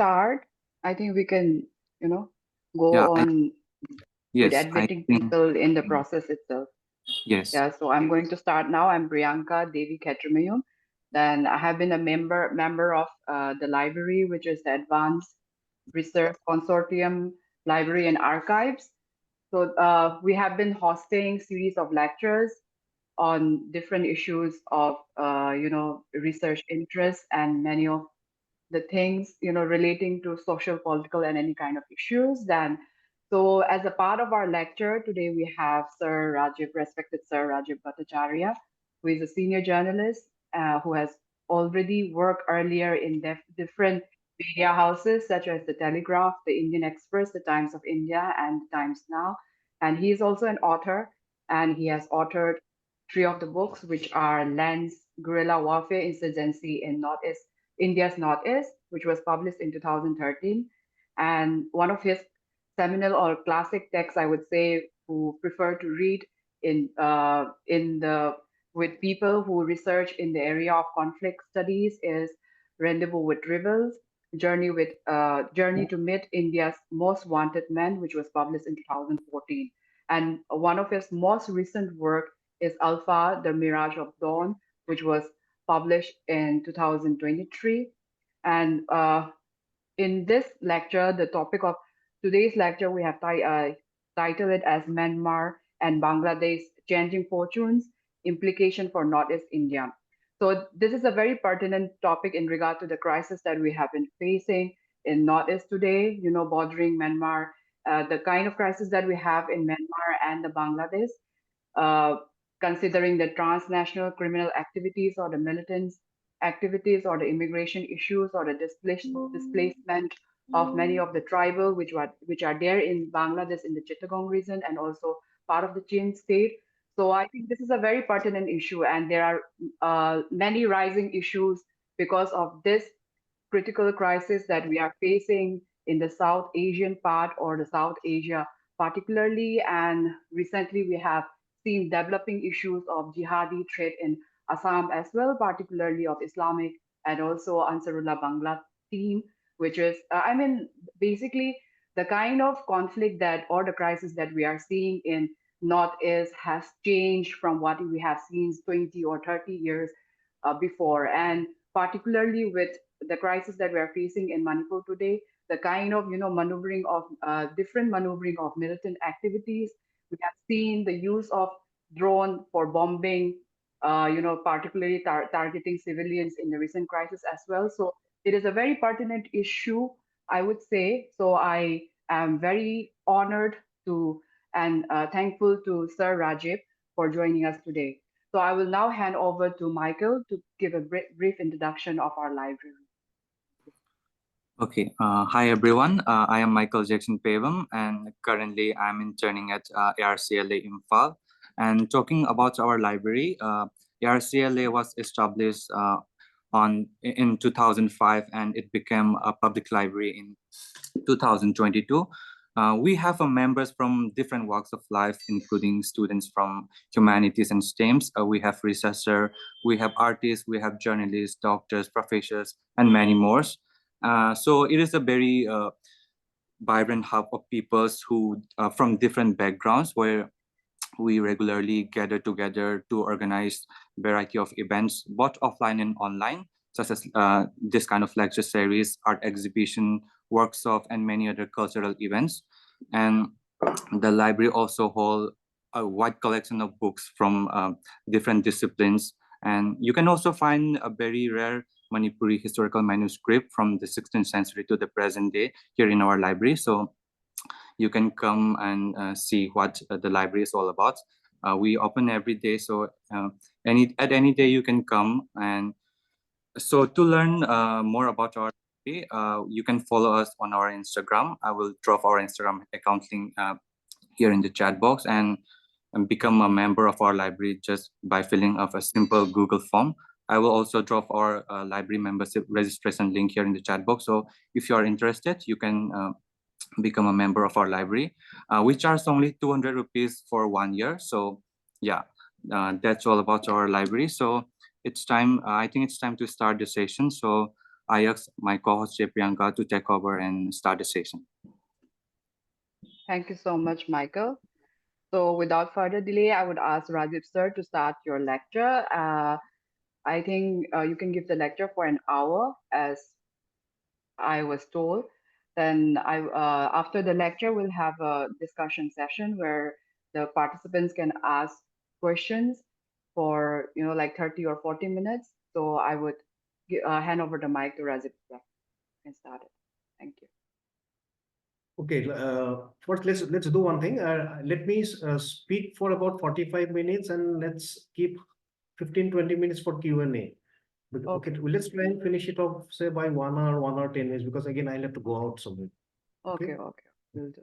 start, I think we can, Yeah, go on with yes, I admitting think, people in the process itself. yes. Yeah, so I'm going to start now. I'm Priyanka Devi Kshetrimayum. Then I have been a member of the library, which is the Advanced Research Consortium Library and Archives. So we have been hosting series of lectures on different issues of research interests and many of the things relating to social, political, and any kind of issues. Then, so as a part of our lecture today, we have respected Sir Rajeev Bhattacharyya, who is a senior journalist who has already worked earlier in different media houses such as the Telegraph, the Indian Express, the Times of India, and Times Now. And he is also an author, and he has authored three of the books, which are Lands, Guerrilla Warfare, Insurgency in Northeast India's Northeast, which was published in 2013. And one of his seminal or classic texts, I would say, who prefer to read in the with people who research in the area of conflict studies is Rendezvous with Rebels, Journey to Meet India's Most Wanted Men, which was published in 2014. And one of his most recent work is Alpha, the Mirage of Dawn, which was published in 2023. And in this lecture, the topic of today's lecture, we have titled it as Myanmar and Bangladesh Changing Fortunes, Implication for Northeast India. So this is a very pertinent topic in regard to the crisis that we have been facing in Northeast today, bordering Myanmar, the kind of crisis that we have in Myanmar and the Bangladesh, uh, considering the transnational criminal activities or the militant activities or the immigration issues or the displacement of many of the tribal which are there in Bangladesh in the Chittagong region and also part of the Chin state. So I think this is a very pertinent issue, and there are many rising issues because of this critical crisis that we are facing in the South Asian part or the South Asia particularly. And recently we have seen developing issues of jihadi threat in Assam as well, particularly of Islamic and also Ansarullah Bangla team, which is, basically the kind of conflict that or the crisis that we are seeing in Northeast has changed from what we have seen 20 or 30 years before. And particularly with the crisis that we are facing in Manipur today, the kind of maneuvering of different maneuvering of militant activities. We have seen the use of drone for bombing, particularly targeting civilians in the recent crisis as well. So it is a very pertinent issue, I would say. So I am very honored to and thankful to Sir Rajiv for joining us today. So I will now hand over to Michael to give a brief introduction of our library. Okay. Hi, everyone. I am Michaeljackson Pebam, and currently I'm interning at ARCLA Imphal. And talking about our library, ARCLA was established in 2005, and it became a public library in 2022. We have members from different walks of life, including students from humanities and STEMs. We have researchers, we have artists, we have journalists, doctors, professors, and many more. So it is a very vibrant hub of peoples who from different backgrounds, where we regularly gather together to organize variety of events, both offline and online, such as this kind of lecture series, art exhibition, workshop, and many other cultural events. And the library also holds a wide collection of books from different disciplines. And you can also find a very rare Manipuri historical manuscript from the 16th century to the present day here in our library. So you can come and see what the library is all about. We open every day, so at any day you can come. And so to learn more about our library, you can follow us on our Instagram. I will drop our Instagram account link here in the chat box, and become a member of our library just by filling up a simple Google form. I will also drop our library membership registration link here in the chat box. So if you are interested, you can become a member of our library. We charge only 200 rupees for 1 year. So yeah, that's all about our library. So it's time, I think it's time to start the session. So I ask my co-host Priyanka to take over and start the session. Thank you so much, Michael. So without further delay, I would ask Rajeev sir to start your lecture. I think you can give the lecture for an hour, as I was told. Then after the lecture, we'll have a discussion session where the participants can ask questions for like 30 or 40 minutes. So I would hand over the mic to Rajeev sir and start it. Thank you. Okay, first let's do one thing. Let me speak for about 45 minutes and let's keep 15-20 minutes for Q&A. Okay, well, let's try and finish it off, say by 1 hour, 10 minutes, because again, I'll have to go out somewhere. Okay, we'll do.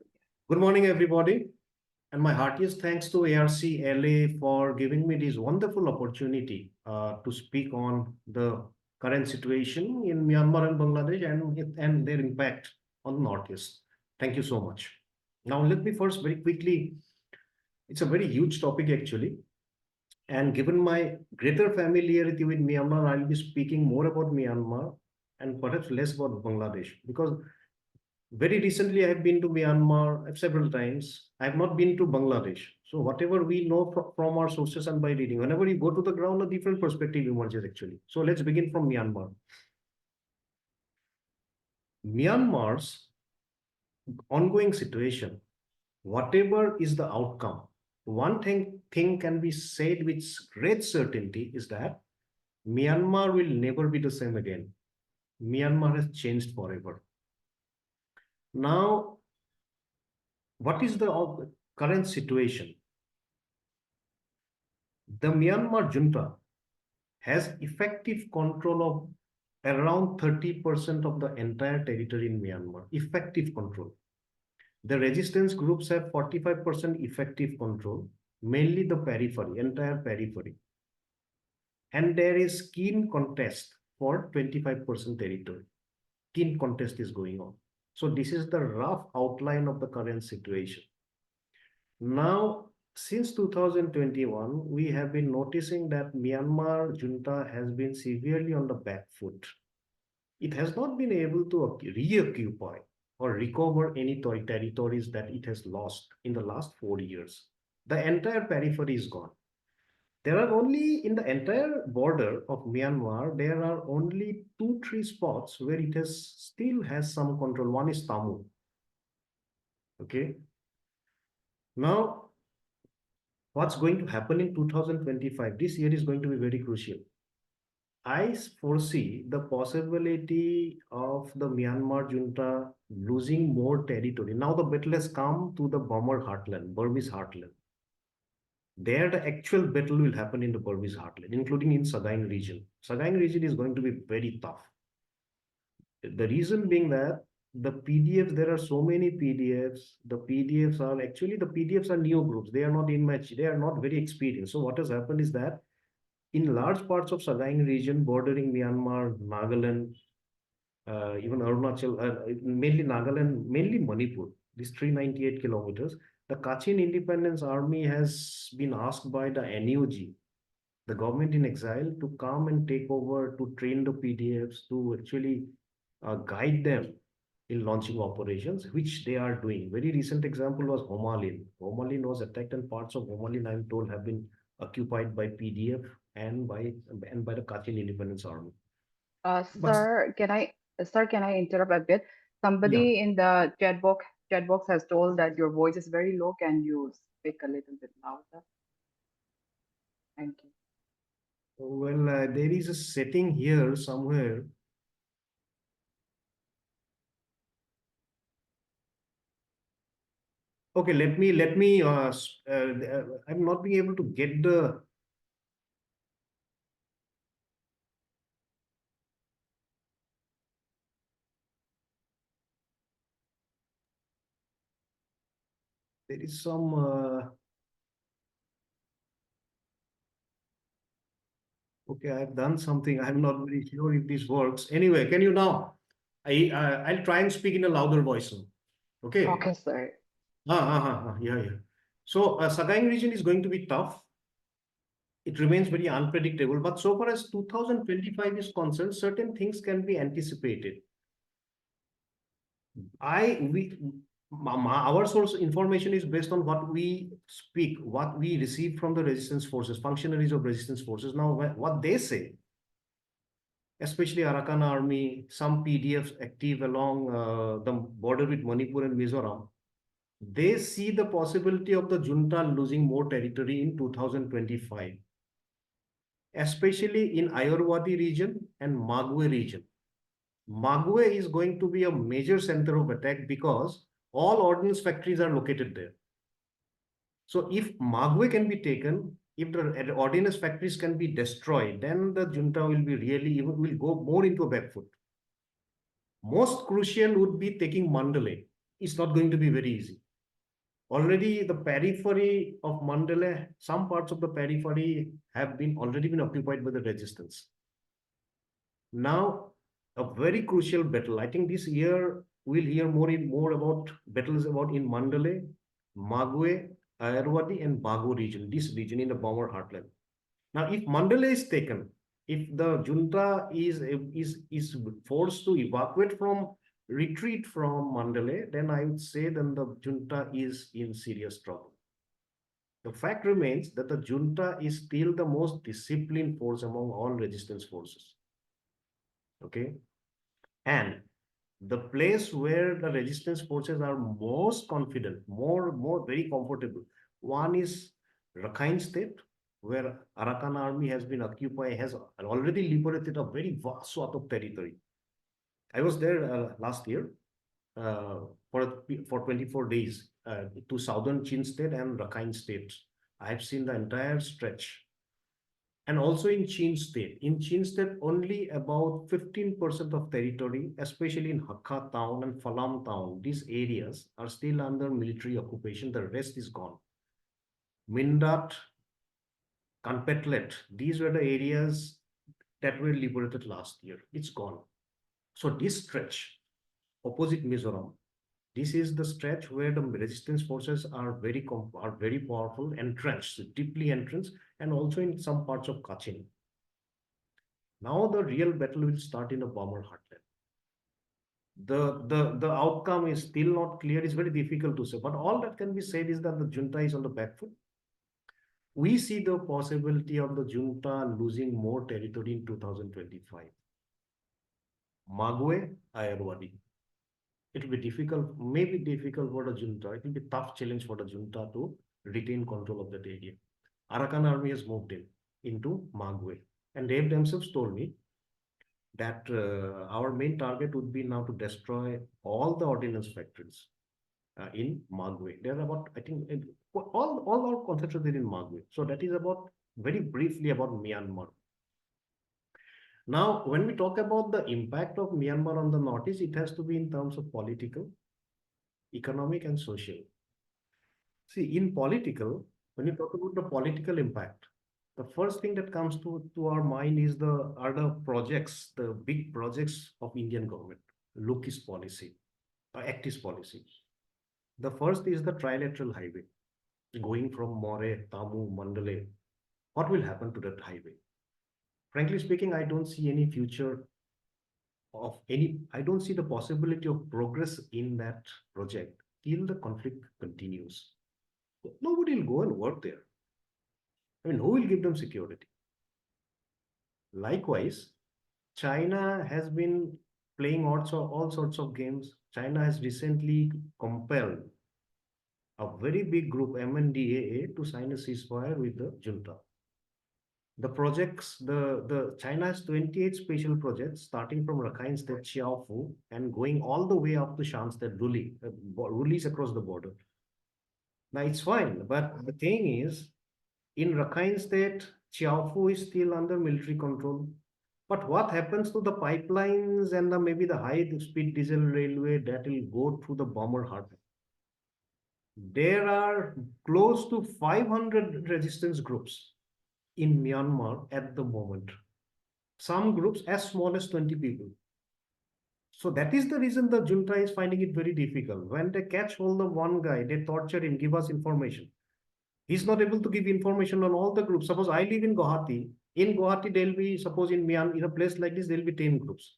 Good morning, everybody. And my heartiest thanks to ARC LA for giving me this wonderful opportunity to speak on the current situation in Myanmar and Bangladesh and their impact on the Northeast. Thank you so much. Now, let me first very quickly, it's a very huge topic actually. And given my greater familiarity with Myanmar, I'll be speaking more about Myanmar and perhaps less about Bangladesh, because very recently I have been to Myanmar several times. I have not been to Bangladesh. So whatever we know from our sources and by reading, whenever you go to the ground, a different perspective emerges actually. So let's begin from Myanmar. Myanmar's ongoing situation, whatever is the outcome, one thing can be said with great certainty is that Myanmar will never be the same again. Myanmar has changed forever. Now, what is the current situation? The Myanmar junta has effective control of around 30% of the entire territory in Myanmar. Effective control. The resistance groups have 45% effective control, mainly the periphery, entire periphery. And there is keen contest for 25% territory. Keen contest is going on. So this is the rough outline of the current situation. Now, since 2021, we have been noticing that Myanmar junta has been severely on the back foot. It has not been able to reoccupy or recover any territories that it has lost in the last 4 years. The entire periphery is gone. There are only, in the entire border of Myanmar, there are only 2-3 spots where it still has some control. One is Tamil. Okay. Now, what's going to happen in 2025? This year is going to be very crucial. I foresee the possibility of the Myanmar junta losing more territory. Now the battle has come to the Burmese heartland. There, the actual battle will happen in the Burmese heartland, including in Sagaing region. Sagaing region is going to be very tough. The reason being that the PDFs, there are so many PDFs. The PDFs are neo groups. They are not they are not very experienced. So what has happened is that in large parts of Sagaing region bordering Myanmar, Nagaland, even Arunachal, mainly Nagaland, mainly Manipur, these 398 kilometers, the Kachin Independence Army has been asked by the NUG, the government in exile, to come and take over, to train the PDFs, to actually guide them in launching operations, which they are doing. Very recent example was Homalin. Homalin was attacked, and parts of Homalin, I'm told, have been occupied by PDF and by the Kachin Independence Army. Sir, can I interrupt a bit? Somebody in the chat box has told that your voice is very low. Can you speak a little bit louder? Thank you. Well, there is a setting here somewhere. Okay, let me. I'm not being able to get the. There is some. Okay, I've done something. I'm not very sure if this works. Anyway, can you now? I'll try and speak in a louder voice now. Okay. Okay, sir. Yeah. So Sagaing region is going to be tough. it remains very unpredictable. But so far as 2025 is concerned, certain things can be anticipated. Our source information is based on what we speak, what we receive from the resistance forces, functionaries of resistance forces. Now, what they say, especially Arakan Army, some PDFs active along the border with Manipur and Mizoram, they see the possibility of the junta losing more territory in 2025, especially in Ayurvadi region and Magwe region. Magwe is going to be a major center of attack because all ordnance factories are located there. So if Magwe can be taken, if the ordnance factories can be destroyed, then the junta will be really, will go more into a back foot. Most crucial would be taking Mandalay. It's not going to be very easy. Already the periphery of Mandalay, some parts of the periphery have already been occupied by the resistance. Now, a very crucial battle. I think this year we'll hear more about battles about in Mandalay, Magwe, Ayurvadi, and Bago region. This region in the bomber heartland. Now, if Mandalay is taken, if the junta is forced to retreat from Mandalay, then I would say then the junta is in serious trouble. The fact remains that the junta is still the most disciplined force among all resistance forces. Okay. And the place where the resistance forces are most confident, very comfortable. One is Rakhine State, where Arakan Army has been occupied, has already liberated a very vast swath of territory. I was there last year for 24 days to southern Chin State and Rakhine State. I have seen the entire stretch. And also in Chin State. In Chin State, only about 15% of territory, especially in Hakka town and Phalam town, these areas are still under military occupation. The rest is gone. Mindat, Kanpetlet, these were the areas that were liberated last year. It's gone. So this stretch, opposite Mizoram, this is the stretch where the resistance forces are very powerful, entrenched, deeply entrenched, and also in some parts of Kachin. Now the real battle will start in the bomber heartland. The outcome is still not clear. It's very difficult to say. But all that can be said is that the junta is on the back foot. We see the possibility of the junta losing more territory in 2025. Magwe, Ayurvadi. It will be difficult, maybe difficult for the junta. It will be a tough challenge for the junta to retain control of that area. Arakan Army has moved into Magwe. And they themselves told me that our main target would be now to destroy all the ordnance factories in Magwe. There are about, I think, all our concentrated in Magwe. So that is about, very briefly about Myanmar. Now, when we talk about the impact of Myanmar on the Northeast, it has to be in terms of political, economic, and social. See, in political, when you talk about the political impact, the first thing that comes to our mind is are the projects, the big projects of Indian government, Lookist policy, Actist policy. The first is the trilateral highway, going from More, Tamu, Mandalay. What will happen to that highway? Frankly speaking, I don't see any future of I don't see the possibility of progress in that project till the conflict continues. Nobody will go and work there. I mean, who will give them security? Likewise, China has been playing all sorts of games. China has recently compelled a very big group, MNDAA, to sign a ceasefire with the junta. The projects, China has 28 special projects starting from Rakhine State, Xiaofu, and going all the way up to Shan State, Rulis across the border. Now it's fine, but the thing is, in Rakhine State, Xiaofu is still under military control. But what happens to the pipelines and maybe the high-speed diesel railway that will go through the bomber heart? There are close to 500 resistance groups in Myanmar at the moment. Some groups as small as 20 people. So that is the reason the junta is finding it very difficult. When they catch hold of one guy, they torture him, give us information. He's not able to give information on all the groups. Suppose I live in Guwahati. In Guwahati, there'll be, suppose in Myanmar, in a place like this, there'll be 10 groups.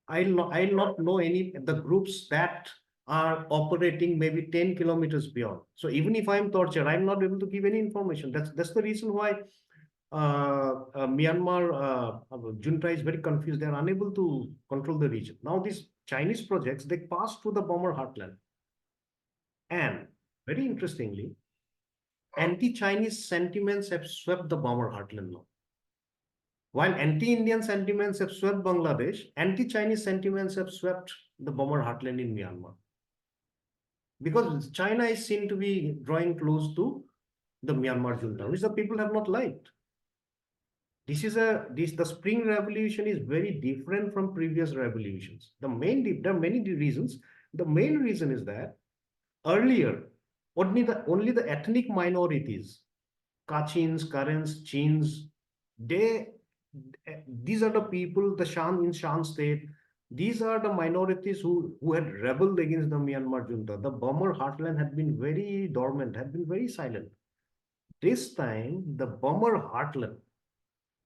I'll not know any the groups that are operating maybe 10 kilometers beyond. So even if I'm tortured, I'm not able to give any information. That's the reason why Myanmar junta is very confused. They're unable to control the region. Now these Chinese projects, they pass through the bomber heartland. And very interestingly, anti-Chinese sentiments have swept the bomber heartland now. While anti-Indian sentiments have swept Bangladesh, anti-Chinese sentiments have swept the bomber heartland in Myanmar. Because China is seen to be drawing close to the Myanmar junta, which the people have not liked. The Spring Revolution is very different from previous revolutions. There are many reasons. The main reason is that earlier, only the ethnic minorities, Kachins, Karens, Chins, these are the people, the Shan in Shan state, these are the minorities who had rebelled against the Myanmar junta. The bomber heartland had been very dormant, had been very silent. This time, the bomber heartland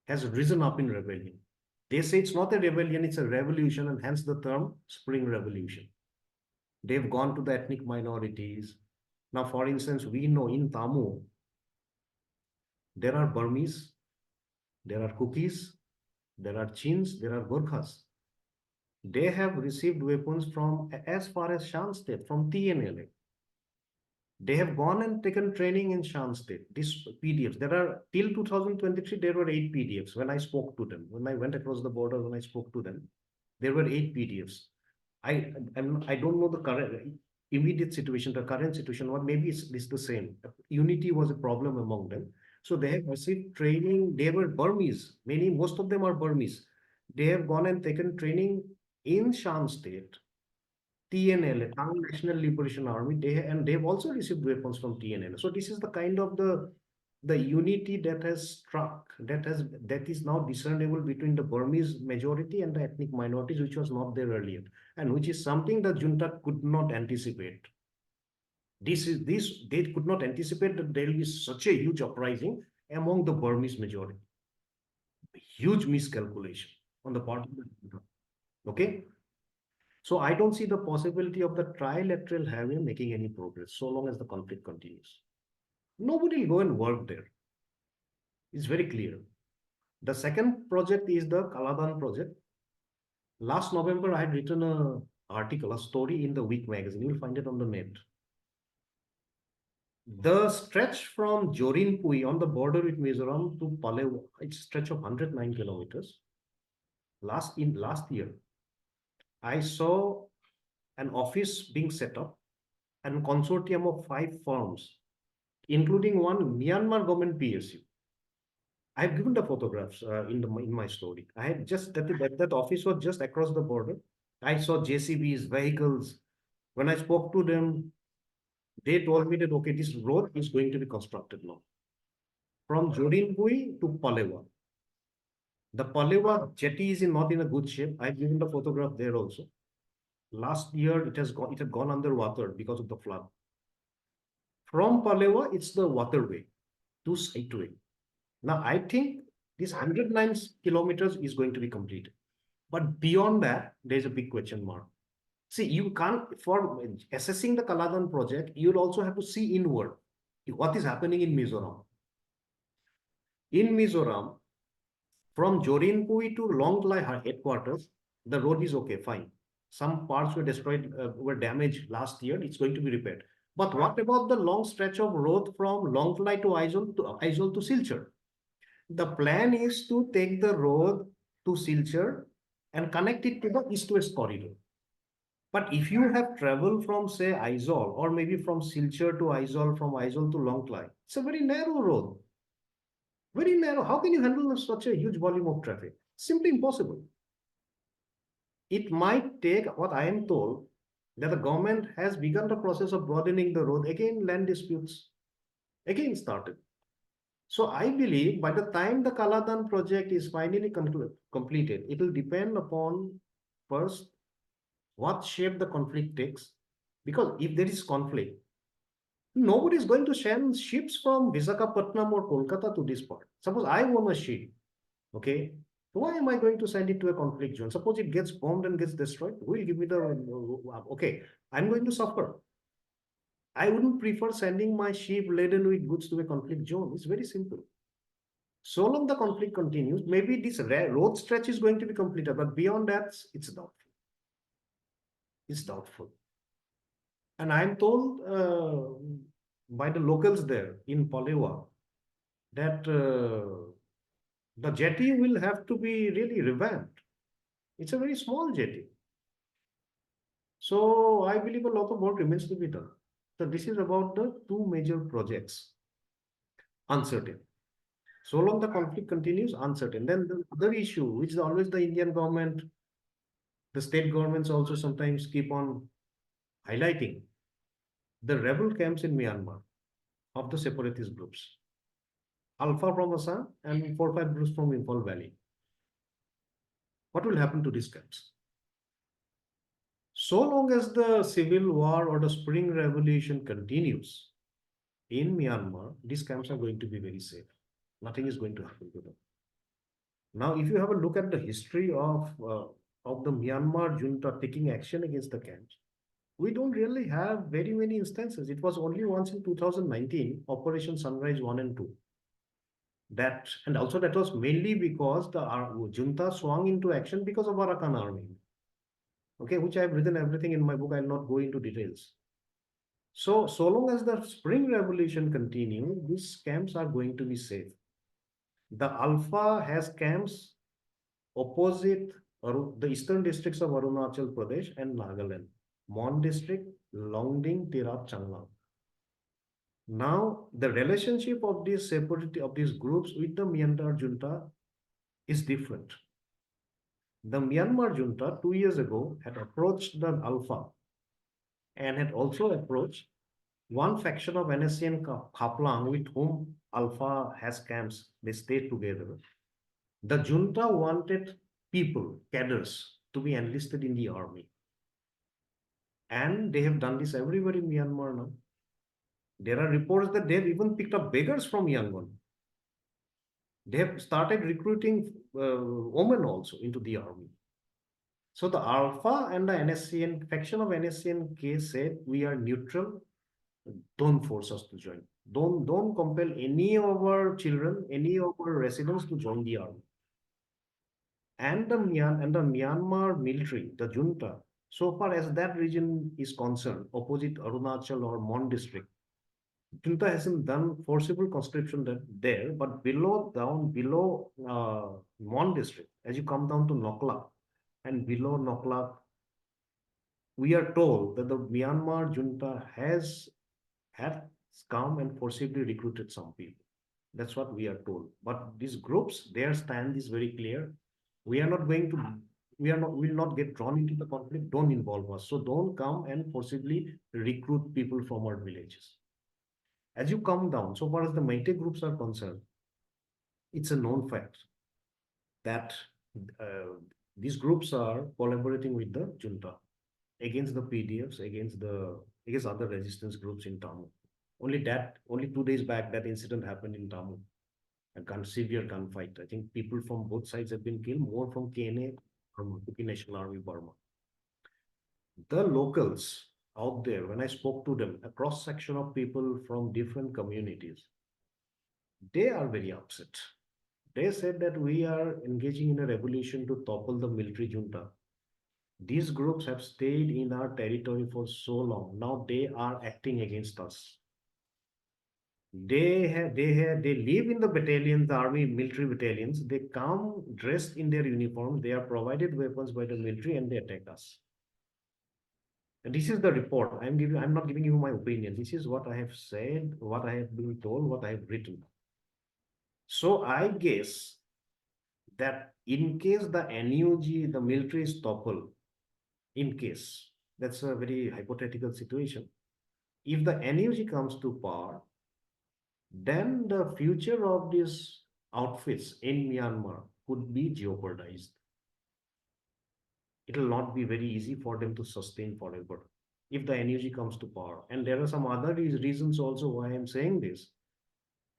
has risen up in rebellion. They say it's not a rebellion, it's a revolution, and hence the term Spring Revolution. They've gone to the ethnic minorities. Now, for instance, we know in Tamil, there are Burmese, there are Kukis, there are Chins, there are Gorkhas. They have received weapons from as far as Shan state, from TNLA. They have gone and taken training in Shan state. These PDFs, there are, till 2023, there were 8 PDFs when I spoke to them. When I went across the border, when I spoke to them, there were 8 PDFs. I don't know the current immediate situation, the current situation, or maybe it's the same. Unity was a problem among them. So they have received training. They were Burmese. Most of them are Burmese. They have gone and taken training in Shan state, TNLA, Tamil National Liberation Army. They've also received weapons from TNLA. So this is the kind of the unity that has struck, that is now discernible between the Burmese majority and the ethnic minorities, which was not there earlier, and which is something the junta could not anticipate. They could not anticipate that there will be such a huge uprising among the Burmese majority. A huge miscalculation on the part of the junta. Okay. So I don't see the possibility of the trilateral highway making any progress so long as the conflict continues. Nobody will go and work there. It's very clear. The second project is the Kaladan project. Last November, I had written an article, a story in the Week magazine. You will find it on the net. The stretch from Jorinpui on the border with Mizoram to Palewa, it's a stretch of 109 kilometers. Last year, I saw an office being set up and consortium of 5 firms, including one Myanmar government PSU. I have given the photographs in my story. I had just that office was just across the border. I saw JCBs, vehicles. When I spoke to them, they told me that okay, this road is going to be constructed now from Jorinpui to Palewa. The Palewa jetty is not in a good shape. I've given the photograph there also. Last year, it had gone underwater because of the flood. From Palewa, it's the waterway to Sightway. Now, I think this 109 kilometers is going to be completed. But beyond that, there's a big question mark. See, you can't, for assessing the Kaladan project, you'll also have to see inward what is happening in Mizoram. In Mizoram, from Jorinpui to Longtlai headquarters, the road is okay, fine. Some parts were destroyed, were damaged last year. It's going to be repaired. But what about the long stretch of road from Longtlai to Aizawl to Silchar? The plan is to take the road to Silchar and connect it to the east-west corridor. But if you have traveled from, say, Aizawl, or maybe from Silchar to Aizawl, from Aizawl to Longtlai, it's a very narrow road. Very narrow. How can you handle such a huge volume of traffic? Simply impossible. It might take, what I am told, that the government has begun the process of broadening the road. Again, land disputes again started. So I believe by the time the Kaladan project is finally completed, it will depend upon first what shape the conflict takes. Because if there is conflict, Nobody is going to send ships from Visakhapatnam or Kolkata to this part. Suppose I own a ship, okay? Why am I going to send it to a conflict zone? Suppose it gets bombed and gets destroyed. Who will give me the, okay, I'm going to suffer. I wouldn't prefer sending my ship laden with goods to a conflict zone. It's very simple. So long the conflict continues, maybe this road stretch is going to be completed, but beyond that, it's doubtful. It's doubtful. And I'm told by the locals there in Palewa that the jetty will have to be really revamped. It's a very small jetty. So I believe a lot of work remains to be done. So this is about the two major projects. Uncertain. So long the conflict continues, uncertain. Then the other issue, which is always the Indian government, the state governments also sometimes keep on highlighting, the rebel camps in Myanmar of the separatist groups. ULFA from Assam and 4-5 groups from Imphal Valley. What will happen to these camps? So long as the civil war or the spring revolution continues in Myanmar, these camps are going to be very safe. Nothing is going to happen to them. Now, if you have a look at the history of the Myanmar junta taking action against the camps, we don't really have very many instances. It was only once in 2019, Operation Sunrise 1 and 2. That, and also that was mainly because the junta swung into action because of Arakan army. Okay, which I have written everything in my book. I'll not go into details. So long as the spring revolution continues, these camps are going to be safe. The ULFA has camps opposite the eastern districts of Arunachal Pradesh and Nagaland, Mon district, Longding, Tirap, Changlang. Now, the relationship of these groups with the Myanmar junta is different. The Myanmar junta 2 years ago had approached the ULFA and had also approached one faction of NSCN Khaplang with whom ULFA has camps. They stay together. The junta wanted people, cadres, to be enlisted in the army. And they have done this everywhere in Myanmar now. There are reports that they have even picked up beggars from Yangon. They have started recruiting women also into the army. So the ULFA and the NSCN faction of NSCN said, we are neutral. Don't force us to join. Don't compel any of our children, any of our residents to join the army. And the Myanmar military, the junta, so far as that region is concerned, opposite Arunachal or Mon district, junta hasn't done forcible conscription there, but below Mon district, as you come down to Noklak and below Noklak, we are told that the Myanmar junta has come and forcibly recruited some people. That's what we are told. But these groups, their stand is very clear. We are not going to, will not get drawn into the conflict. Don't involve us. So don't come and forcibly recruit people from our villages. As you come down, so far as the Meitei groups are concerned, it's a known fact that these groups are collaborating with the junta against the PDFs, against other resistance groups in Tamil. Only 2 days back, that incident happened in Tamil. A severe gunfight. I think people from both sides have been killed, more from KNA, from Kuki National Army Burma. The locals out there, when I spoke to them, a cross section of people from different communities, they are very upset. They said that we are engaging in a revolution to topple the military junta. These groups have stayed in our territory for so long. Now they are acting against us. They live in the battalions, the army military battalions. They come dressed in their uniform. They are provided weapons by the military and they attack us. And this is the report. I'm not giving you my opinion. This is what I have said, what I have been told, what I have written. So I guess that in case the NUG, the military is toppled, in case, that's a very hypothetical situation. If the NUG comes to power, then the future of these outfits in Myanmar could be jeopardized. It will not be very easy for them to sustain forever. if the NUG comes to power. And there are some other reasons also why I'm saying this.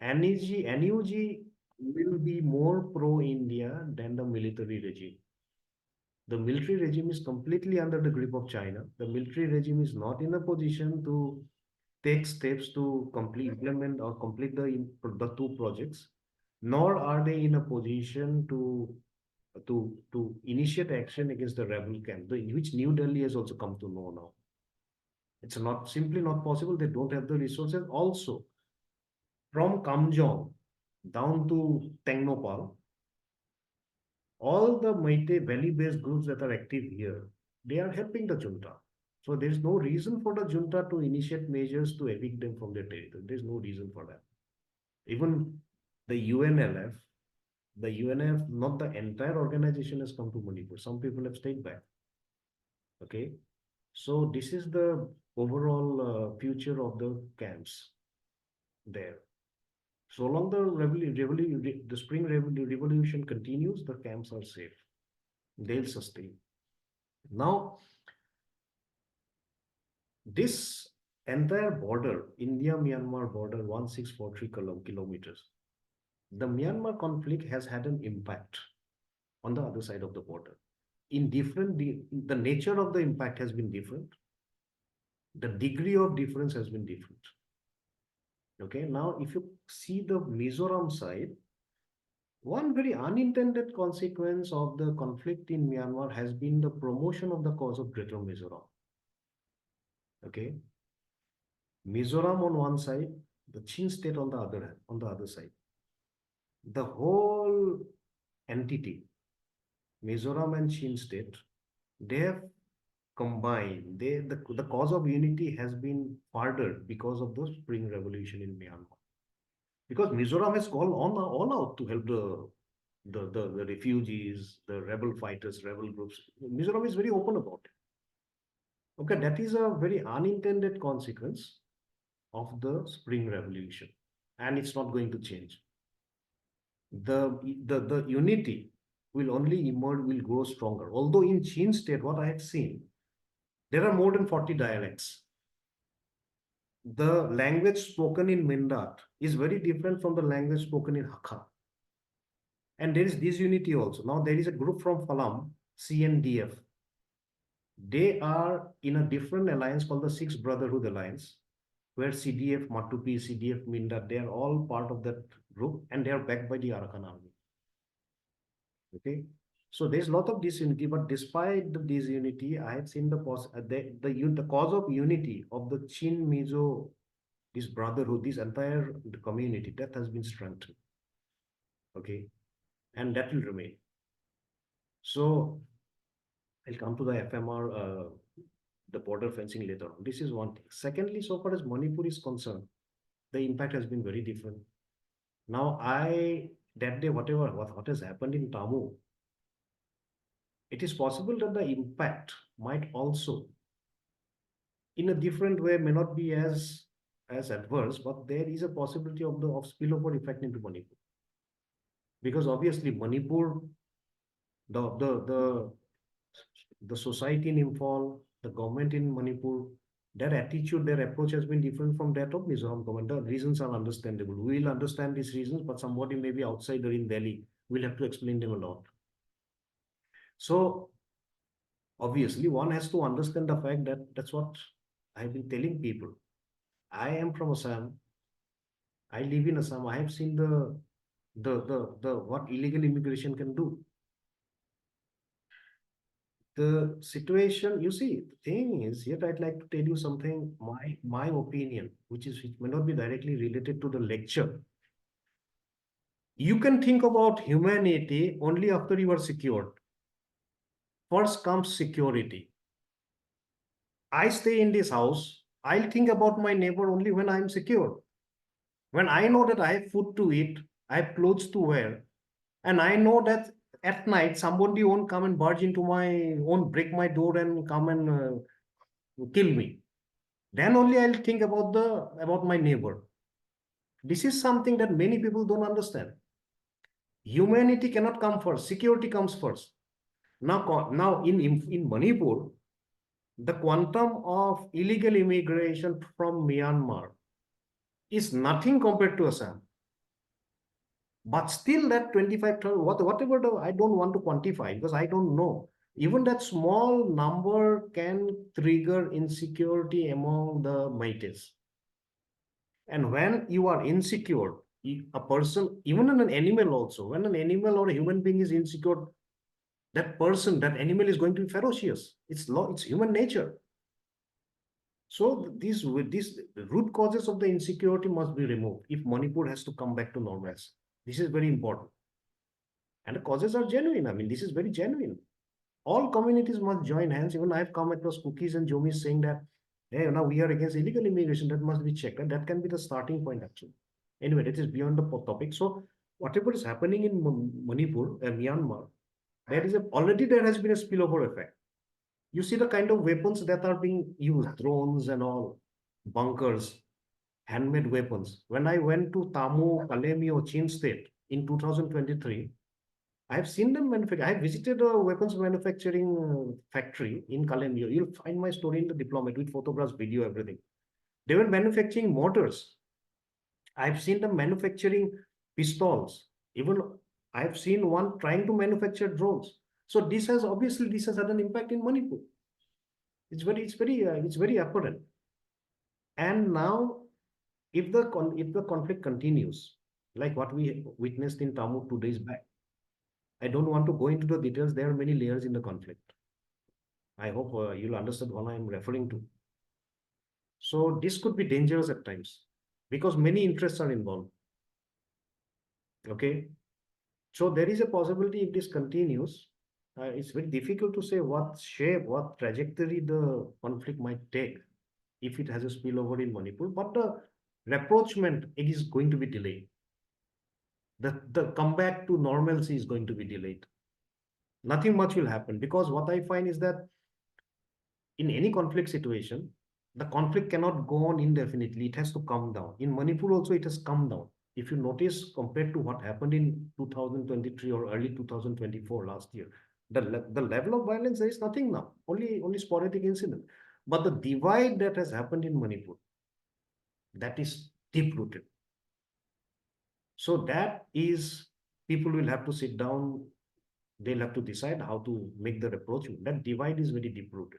NUG will be more pro-India than the military regime. The military regime is completely under the grip of China. The military regime is not in a position to take steps to implement or complete the two projects, nor are they in a position to initiate action against the rebel camp, which New Delhi has also come to know now. It's not simply not possible. They don't have the resources. Also, from Kamjong down to Tengnopal, all the Meitei valley-based groups that are active here, they are helping the junta. So there is no reason for the junta to initiate measures to evict them from their territory. There is no reason for that. Even the UNLF, not the entire organization has come to Manipur. Some people have stayed back. Okay. So this is the overall future of the camps there. So long the spring revolution continues, the camps are safe. They'll sustain. Now, this entire border, India-Myanmar border, 1643 kilometers, the Myanmar conflict has had an impact on the other side of the border. The nature of the impact has been different. The degree of difference has been different. Okay, now if you see the Mizoram side, one very unintended consequence of the conflict in Myanmar has been the promotion of the cause of Greater Mizoram. Okay, Mizoram on one side, the Chin state on the other side. The whole entity, Mizoram and Chin state, they have combined. The cause of unity has been furthered because of the Spring Revolution in Myanmar. Because Mizoram has gone all out to help the refugees, the rebel fighters, rebel groups. Mizoram is very open about it. Okay, that is a very unintended consequence of the Spring Revolution, and it's not going to change. The unity will only emerge, will grow stronger. Although in Chin state, what I have seen, there are more than 40 dialects. The language spoken in Mindat is very different from the language spoken in Hakka. And there is disunity also. Now there is a group from Falam, CNDF. They are in a different alliance called the Sixth Brotherhood Alliance, where CDF, Matupi, CDF, Mindat, they are all part of that group, and they are backed by the Arakan army. Okay, so there's a lot of disunity, but despite the disunity, I have seen the cause of unity of the Chin Mizo, this brotherhood, this entire community, that has been strengthened. Okay, and that will remain. So I'll come to the FMR, the border fencing later on. This is one thing. Secondly, so far as Manipur is concerned, the impact has been very different. Now, that day, what has happened in Tamu, it is possible that the impact might also, in a different way, may not be as adverse, but there is a possibility of spillover effect into Manipur. Because obviously Manipur, the society in Imphal, the government in Manipur, their attitude, their approach has been different from that of Mizoram government. The reasons are understandable. We will understand these reasons, but somebody may be outside or in Delhi. We'll have to explain them a lot. So obviously one has to understand the fact that that's what I've been telling people. I am from Assam. I live in Assam. I have seen what illegal immigration can do. The situation, you see, the thing is, yet I'd like to tell you something, my opinion, which may not be directly related to the lecture. You can think about humanity only after you are secured. First comes security. I stay in this house. I'll think about my neighbor only when I'm secure. When I know that I have food to eat, I have clothes to wear, and I know that at night somebody won't come and won't break my door and come and kill me. Then only I'll think about my neighbor. This is something that many people don't understand. Humanity cannot come first. Security comes first. Now in Manipur, the quantum of illegal immigration from Myanmar is nothing compared to Assam. But still that 25,000, whatever I don't want to quantify because I don't know. Even that small number can trigger insecurity among the Métis. And when you are insecure, a person, even an animal also, when an animal or a human being is insecure, that person, that animal is going to be ferocious. It's human nature. So these root causes of the insecurity must be removed if Manipur has to come back to normalcy. This is very important. And the causes are genuine. I mean, this is very genuine. All communities must join hands. Even I've come across cookies and jomis saying that, hey, now we are against illegal immigration. That must be checked. And that can be the starting point, actually. Anyway, that is beyond the topic. So whatever is happening in Manipur and Myanmar, already there has been a spillover effect. You see the kind of weapons that are being used, drones and all, bunkers, handmade weapons. When I went to Tamu, Kalemio, Chin State in 2023, I've seen them manufacture. I visited a weapons manufacturing factory in Kalemio. You'll find my story in the Diplomat with photographs, video, everything. They were manufacturing mortars. I've seen them manufacturing pistols. Even I've seen one trying to manufacture drones. So this has had an impact in Manipur. It's very apparent. And now, if the conflict continues, like what we witnessed in Tamu 2 days back, I don't want to go into the details. There are many layers in the conflict. I hope you'll understand what I'm referring to. So this could be dangerous at times because many interests are involved. Okay. So there is a possibility if this continues, it's very difficult to say what shape, what trajectory the conflict might take if it has a spillover in Manipur. But the rapprochement, it is going to be delayed. The comeback to normalcy is going to be delayed. Nothing much will happen because what I find is that in any conflict situation, the conflict cannot go on indefinitely. It has to come down. In Manipur also, it has come down. If you notice, compared to what happened in 2023 or early 2024 last year, the level of violence, there is nothing now. Only sporadic incident. But the divide that has happened in Manipur, that is deep-rooted. So that is, people will have to sit down. They'll have to decide how to make the approach. That divide is very deep-rooted,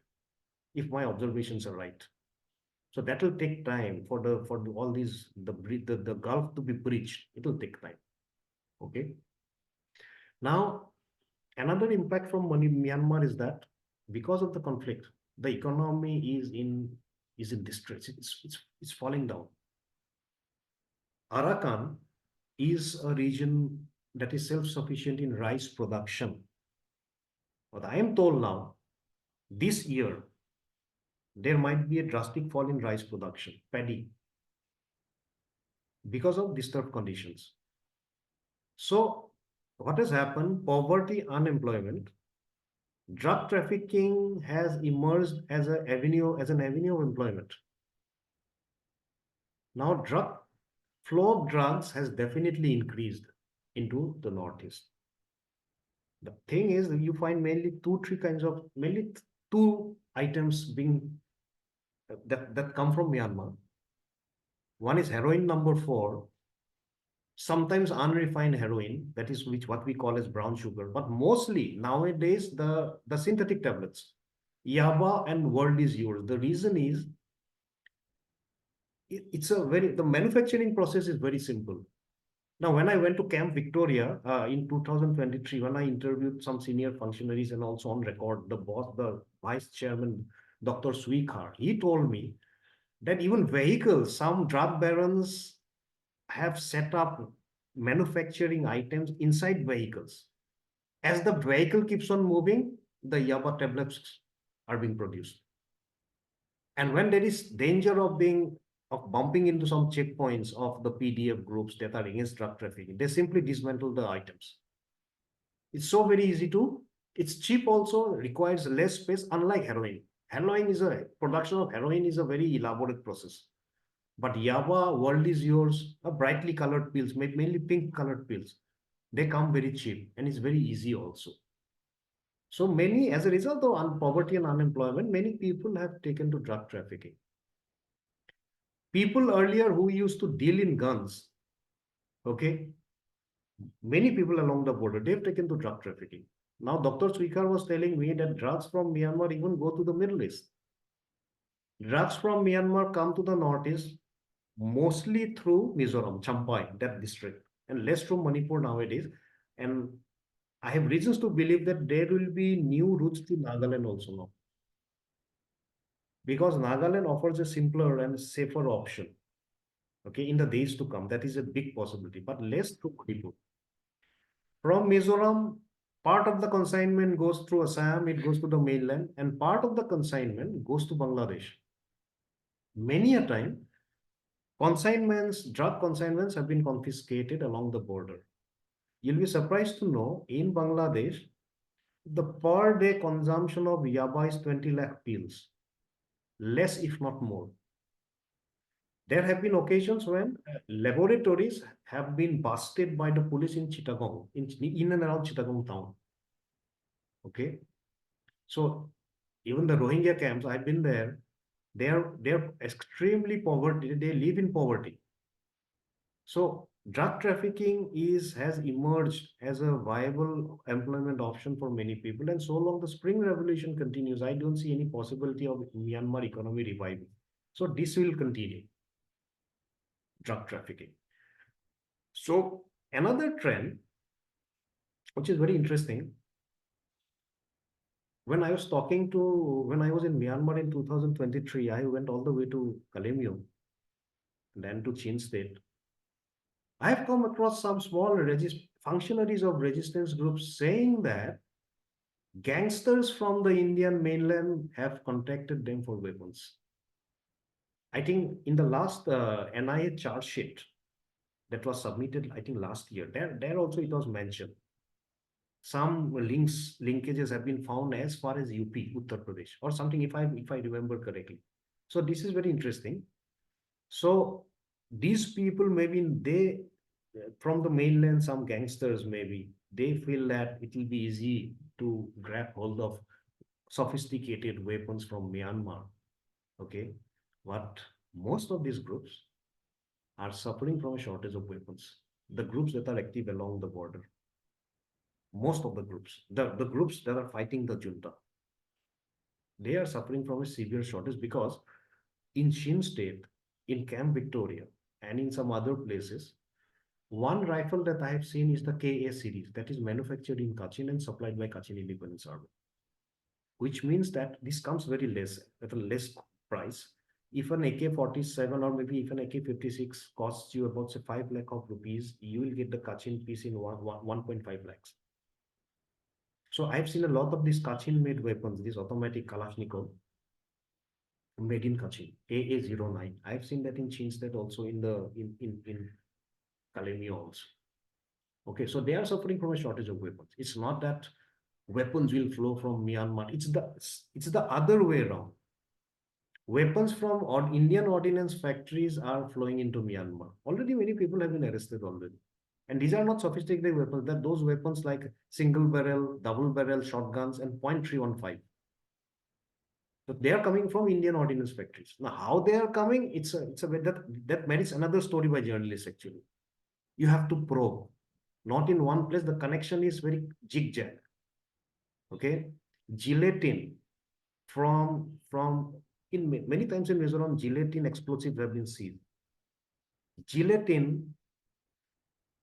if my observations are right. So that will take time for all these the gulf to be breached. It will take time. Okay. Now, another impact from Myanmar is that because of the conflict, the economy is in distress. It's falling down. Arakan is a region that is self-sufficient in rice production. But I am told now, this year, there might be a drastic fall in rice production, paddy, because of disturbed conditions. So what has happened? Poverty, unemployment, drug trafficking has emerged as an avenue of employment. Now, flow of drugs has definitely increased into the Northeast. The thing is that you find mainly two items being that come from Myanmar. One is heroin number 4, sometimes unrefined heroin, that is what we call as brown sugar, but mostly nowadays the synthetic tablets, yaba and world is yours. The reason is the manufacturing process is very simple. Now, when I went to Camp Victoria in 2023, when I interviewed some senior functionaries and also on record, the vice chairman, Dr. Sweekhar, he told me that even vehicles, some drug barons have set up manufacturing items inside vehicles. As the vehicle keeps on moving, the yaba tablets are being produced. And when there is danger of bumping into some checkpoints of the PDF groups that are against drug trafficking, they simply dismantle the items. It's so very easy to, it's cheap also, requires less space, unlike heroin. Production of heroin is a very elaborate process. But yaba, world is yours, brightly colored pills, mainly pink colored pills. They come very cheap and it's very easy also. So many, as a result of poverty and unemployment, many people have taken to drug trafficking. People earlier who used to deal in guns, okay, many people along the border, they've taken to drug trafficking. Now, Dr. Sweekar was telling me that drugs from Myanmar even go to the Middle East. Drugs from Myanmar come to the Northeast mostly through Mizoram, Champhai, that district, and less from Manipur nowadays. And I have reasons to believe that there will be new routes to Nagaland also now. Because Nagaland offers a simpler and safer option, okay, in the days to come. That is a big possibility, but less through Manipur. From Mizoram, part of the consignment goes through Assam, it goes to the mainland, and part of the consignment goes to Bangladesh. Many a time, drug consignments have been confiscated along the border. You'll be surprised to know in Bangladesh, the per day consumption of yaba is 20 lakh pills, less if not more. There have been occasions when laboratories have been busted by the police in Chittagong, in and around Chittagong town. Okay. So even the Rohingya camps, I've been there, they're extremely poverty, they live in poverty. So drug trafficking has emerged as a viable employment option for many people. And so long the Spring Revolution continues, I don't see any possibility of Myanmar economy reviving. So this will continue, drug trafficking. So another trend, which is very interesting, when I was in Myanmar in 2023, I went all the way to Kalemyong, then to Chin State. I have come across some small functionaries of resistance groups saying that gangsters from the Indian mainland have contacted them for weapons. I think in the last NIA charge sheet that was submitted, I think last year, there also it was mentioned. Some linkages have been found as far as UP, Uttar Pradesh, or something, if I remember correctly. So this is very interesting. So these people, maybe from the mainland, some gangsters, maybe they feel that it will be easy to grab hold of sophisticated weapons from Myanmar. Okay. But most of these groups are suffering from a shortage of weapons. The groups that are active along the border, most of the groups, the groups that are fighting the junta, they are suffering from a severe shortage because in Shin State, in Camp Victoria, and in some other places, one rifle that I have seen is the KA series that is manufactured in Kachin and supplied by Kachin Independence Army, which means that this comes at a less price. If an AK-47 or maybe if an AK-56 costs you about say 5 lakh of rupees, you will get the Kachin piece in 1.5 lakhs. So I've seen a lot of these Kachin-made weapons, these automatic Kalashnikov, made in Kachin, AA-09. I've seen that in Chinsted also in Kalemie also. Okay, so they are suffering from a shortage of weapons. It's not that weapons will flow from Myanmar. It's the other way around. Weapons from Indian ordnance factories are flowing into Myanmar. Already many people have been arrested already. And these are not sophisticated weapons. They're those weapons like single barrel, double barrel shotguns and .315. So they are coming from Indian ordnance factories. Now, how they are coming, it's a way that merits another story by journalists actually. You have to probe. Not in one place, the connection is very zigzag. Okay, gelatin many times in Mizoram, gelatin explosives have been seized. Gelatin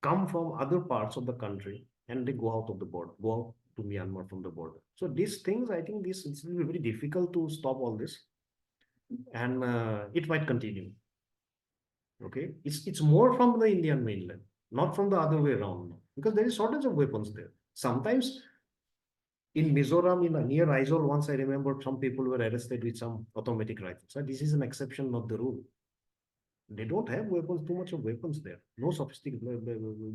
come from other parts of the country and they go out of the border, go out to Myanmar from the border. So these things, I think it will be very difficult to stop all this, and it might continue. Okay, it's more from the Indian mainland, not from the other way around, because there is shortage of weapons there. Sometimes in Mizoram, near Aizawl, once I remember some people were arrested with some automatic rifles. So this is an exception, not the rule. They don't have weapons, too much of weapons there. No sophisticated,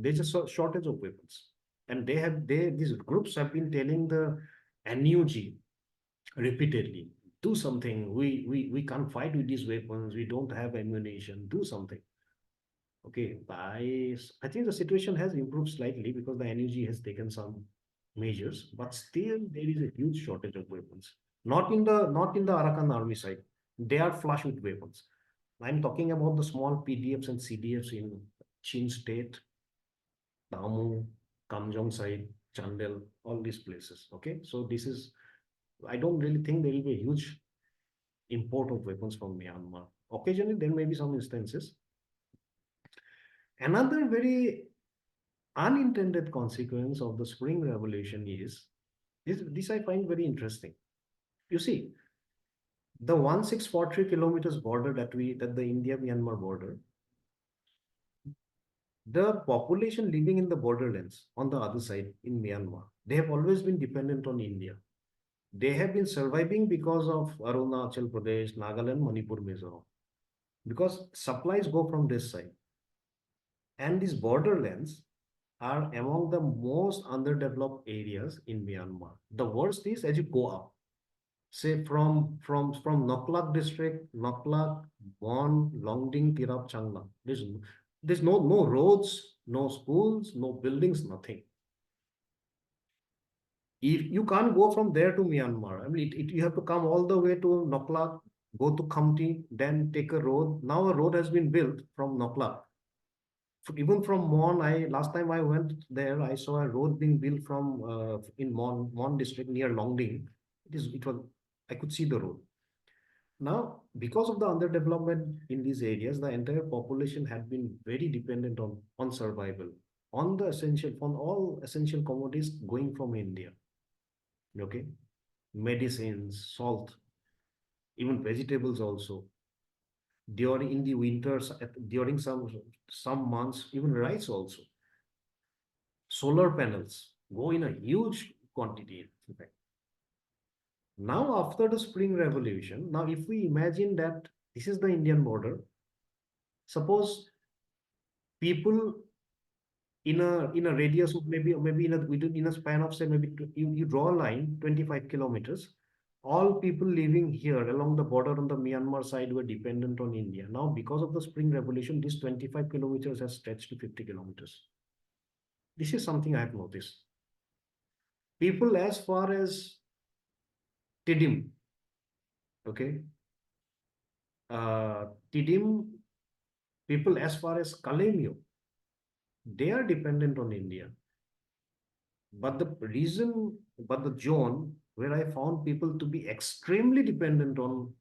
there's just a shortage of weapons. And these groups have been telling the NUG repeatedly, do something. We can't fight with these weapons. We don't have ammunition. Do something. Okay, I think the situation has improved slightly because the NUG has taken some measures, but still there is a huge shortage of weapons. Not in the Arakan army side. They are flush with weapons. I'm talking about the small PDFs and CDFs in Chin State, Damu, Kamjong side, Chandel, all these places. Okay, so this is, I don't really think there will be a huge import of weapons from Myanmar. Occasionally, there may be some instances. Another very unintended consequence of the Spring Revolution is this I find very interesting. You see, the 1643 kilometers border that the India-Myanmar border, the population living in the borderlands on the other side in Myanmar, they have always been dependent on India. They have been surviving because of Arunachal Pradesh, Nagaland, Manipur, Mizoram, because supplies go from this side. And these borderlands are among the most underdeveloped areas in Myanmar. The worst is as you go up, say from Noklak district, Noklak, Bon, Longding, Tirap, Changla. There's no roads, no schools, no buildings, nothing. If you can't go from there to Myanmar, I mean, you have to come all the way to Noklak, go to Khamti, then take a road. Now a road has been built from Noklak. Even from Mon, last time I went there, I saw a road being built from in Mon district near Longding. I could see the road. Now, because of the underdevelopment in these areas, the entire population had been very dependent on survival, on all essential commodities going from India. Okay, medicines, salt, even vegetables also. In the winters, during some months, even rice also. Solar panels go in a huge quantity, in fact. Now, after the Spring Revolution, now if we imagine that this is the Indian border, suppose people in a radius of maybe in a span of, say, maybe you draw a line 25 kilometers, all people living here along the border on the Myanmar side were dependent on India. Now, because of the Spring Revolution, this 25 kilometers has stretched to 50 kilometers. This is something I have noticed. People as far as Tidim, okay, Tidim, people as far as Kalemio, they are dependent on India. But the zone where I found people to be extremely dependent on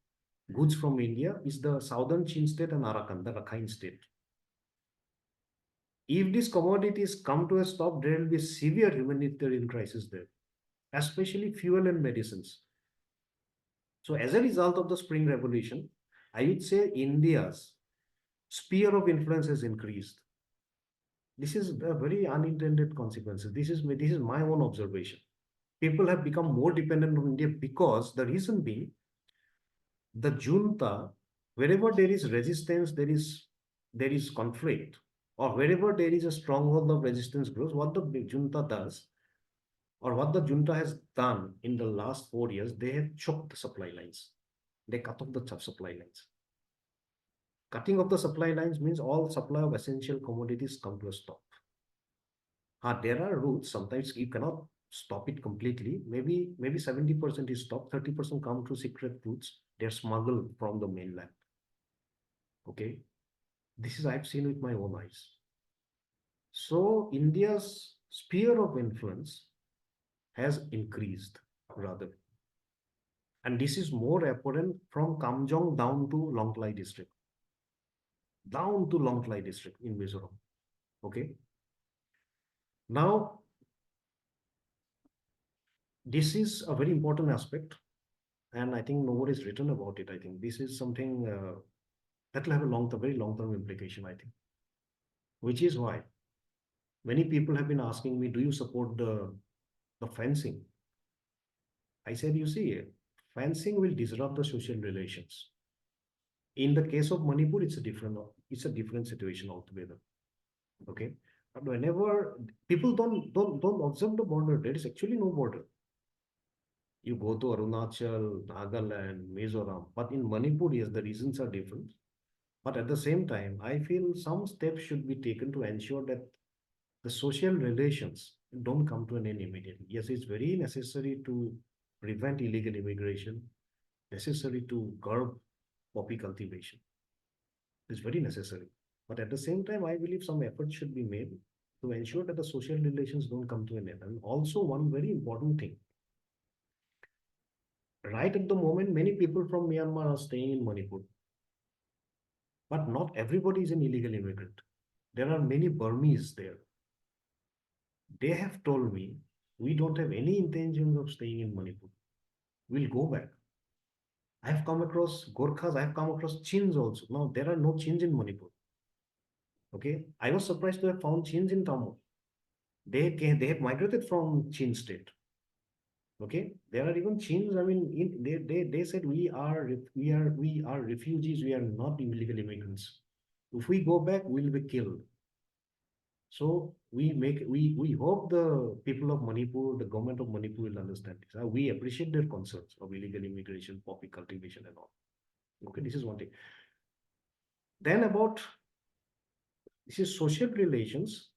goods from India is the southern Chin state and Arakan, the Rakhine state. If these commodities come to a stop, there will be a severe humanitarian crisis there, especially fuel and medicines. So as a result of the Spring Revolution, I would say India's sphere of influence has increased. This is a very unintended consequences. This is my own observation. People have become more dependent on India because the reason being the junta, wherever there is resistance, there is conflict, or wherever there is a stronghold of resistance grows, what the junta does, or what the junta has done in the last 4 years, they have choked the supply lines. They cut off the supply lines. Cutting off the supply lines means all supply of essential commodities come to a stop. There are routes, sometimes you cannot stop it completely. Maybe 70% is stopped, 30% come through secret routes. They're smuggled from the mainland. Okay. This is I've seen with my own eyes. So India's sphere of influence has increased rather. And this is more apparent from Kamjong down to Longklai district. Down to Longklai district in Mizoram. Okay. Now, this is a very important aspect. And I think nobody has written about it. I think this is something that will have a very long-term implication, I think. Which is why many people have been asking me, do you support the fencing? I said, you see, fencing will disrupt the social relations. In the case of Manipur, it's a different situation altogether. Okay. But whenever people don't observe the border, there is actually no border. You go to Arunachal, Nagaland, Mizoram, but in Manipur, yes, the reasons are different. But at the same time, I feel some steps should be taken to ensure that the social relations don't come to an end immediately. Yes, it's very necessary to prevent illegal immigration, necessary to curb poppy cultivation. It's very necessary. But at the same time, I believe some effort should be made to ensure that the social relations don't come to an end. And also one very important thing, right at the moment, many people from Myanmar are staying in Manipur, but not everybody is an illegal immigrant. There are many Burmese there. They have told me, we don't have any intentions of staying in Manipur. We'll go back. I have come across Gorkhas, I have come across Chins also. Now, there are no Chins in Manipur. Okay. I was surprised to have found Chins in Tamil. They have migrated from Chin state. Okay. There are even Chins. I mean, they said we are refugees, we are not illegal immigrants. If we go back, we'll be killed. So we hope the people of Manipur, the government of Manipur will understand this. We appreciate their concerns of illegal immigration, poppy cultivation, and all. Okay, this is one thing. Then about this is social relations.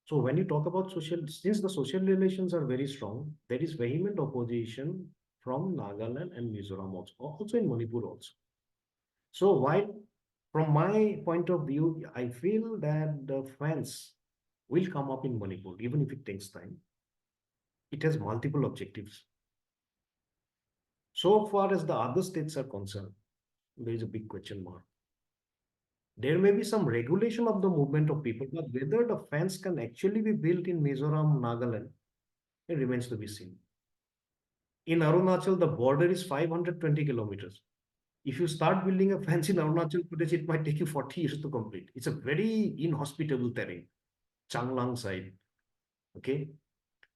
So when you talk about since the social relations are very strong, there is vehement opposition from Nagaland and Mizoram also in Manipur also. So while from my point of view, I feel that the fence will come up in Manipur, even if it takes time. It has multiple objectives. So far as the other states are concerned, there is a big question mark. There may be some regulation of the movement of people, but whether the fence can actually be built in Mizoram, Nagaland, it remains to be seen. In Arunachal, the border is 520 kilometers. If you start building a fence in Arunachal Pradesh, it might take you 40 years to complete. It's a very inhospitable terrain, Changlang side. Okay.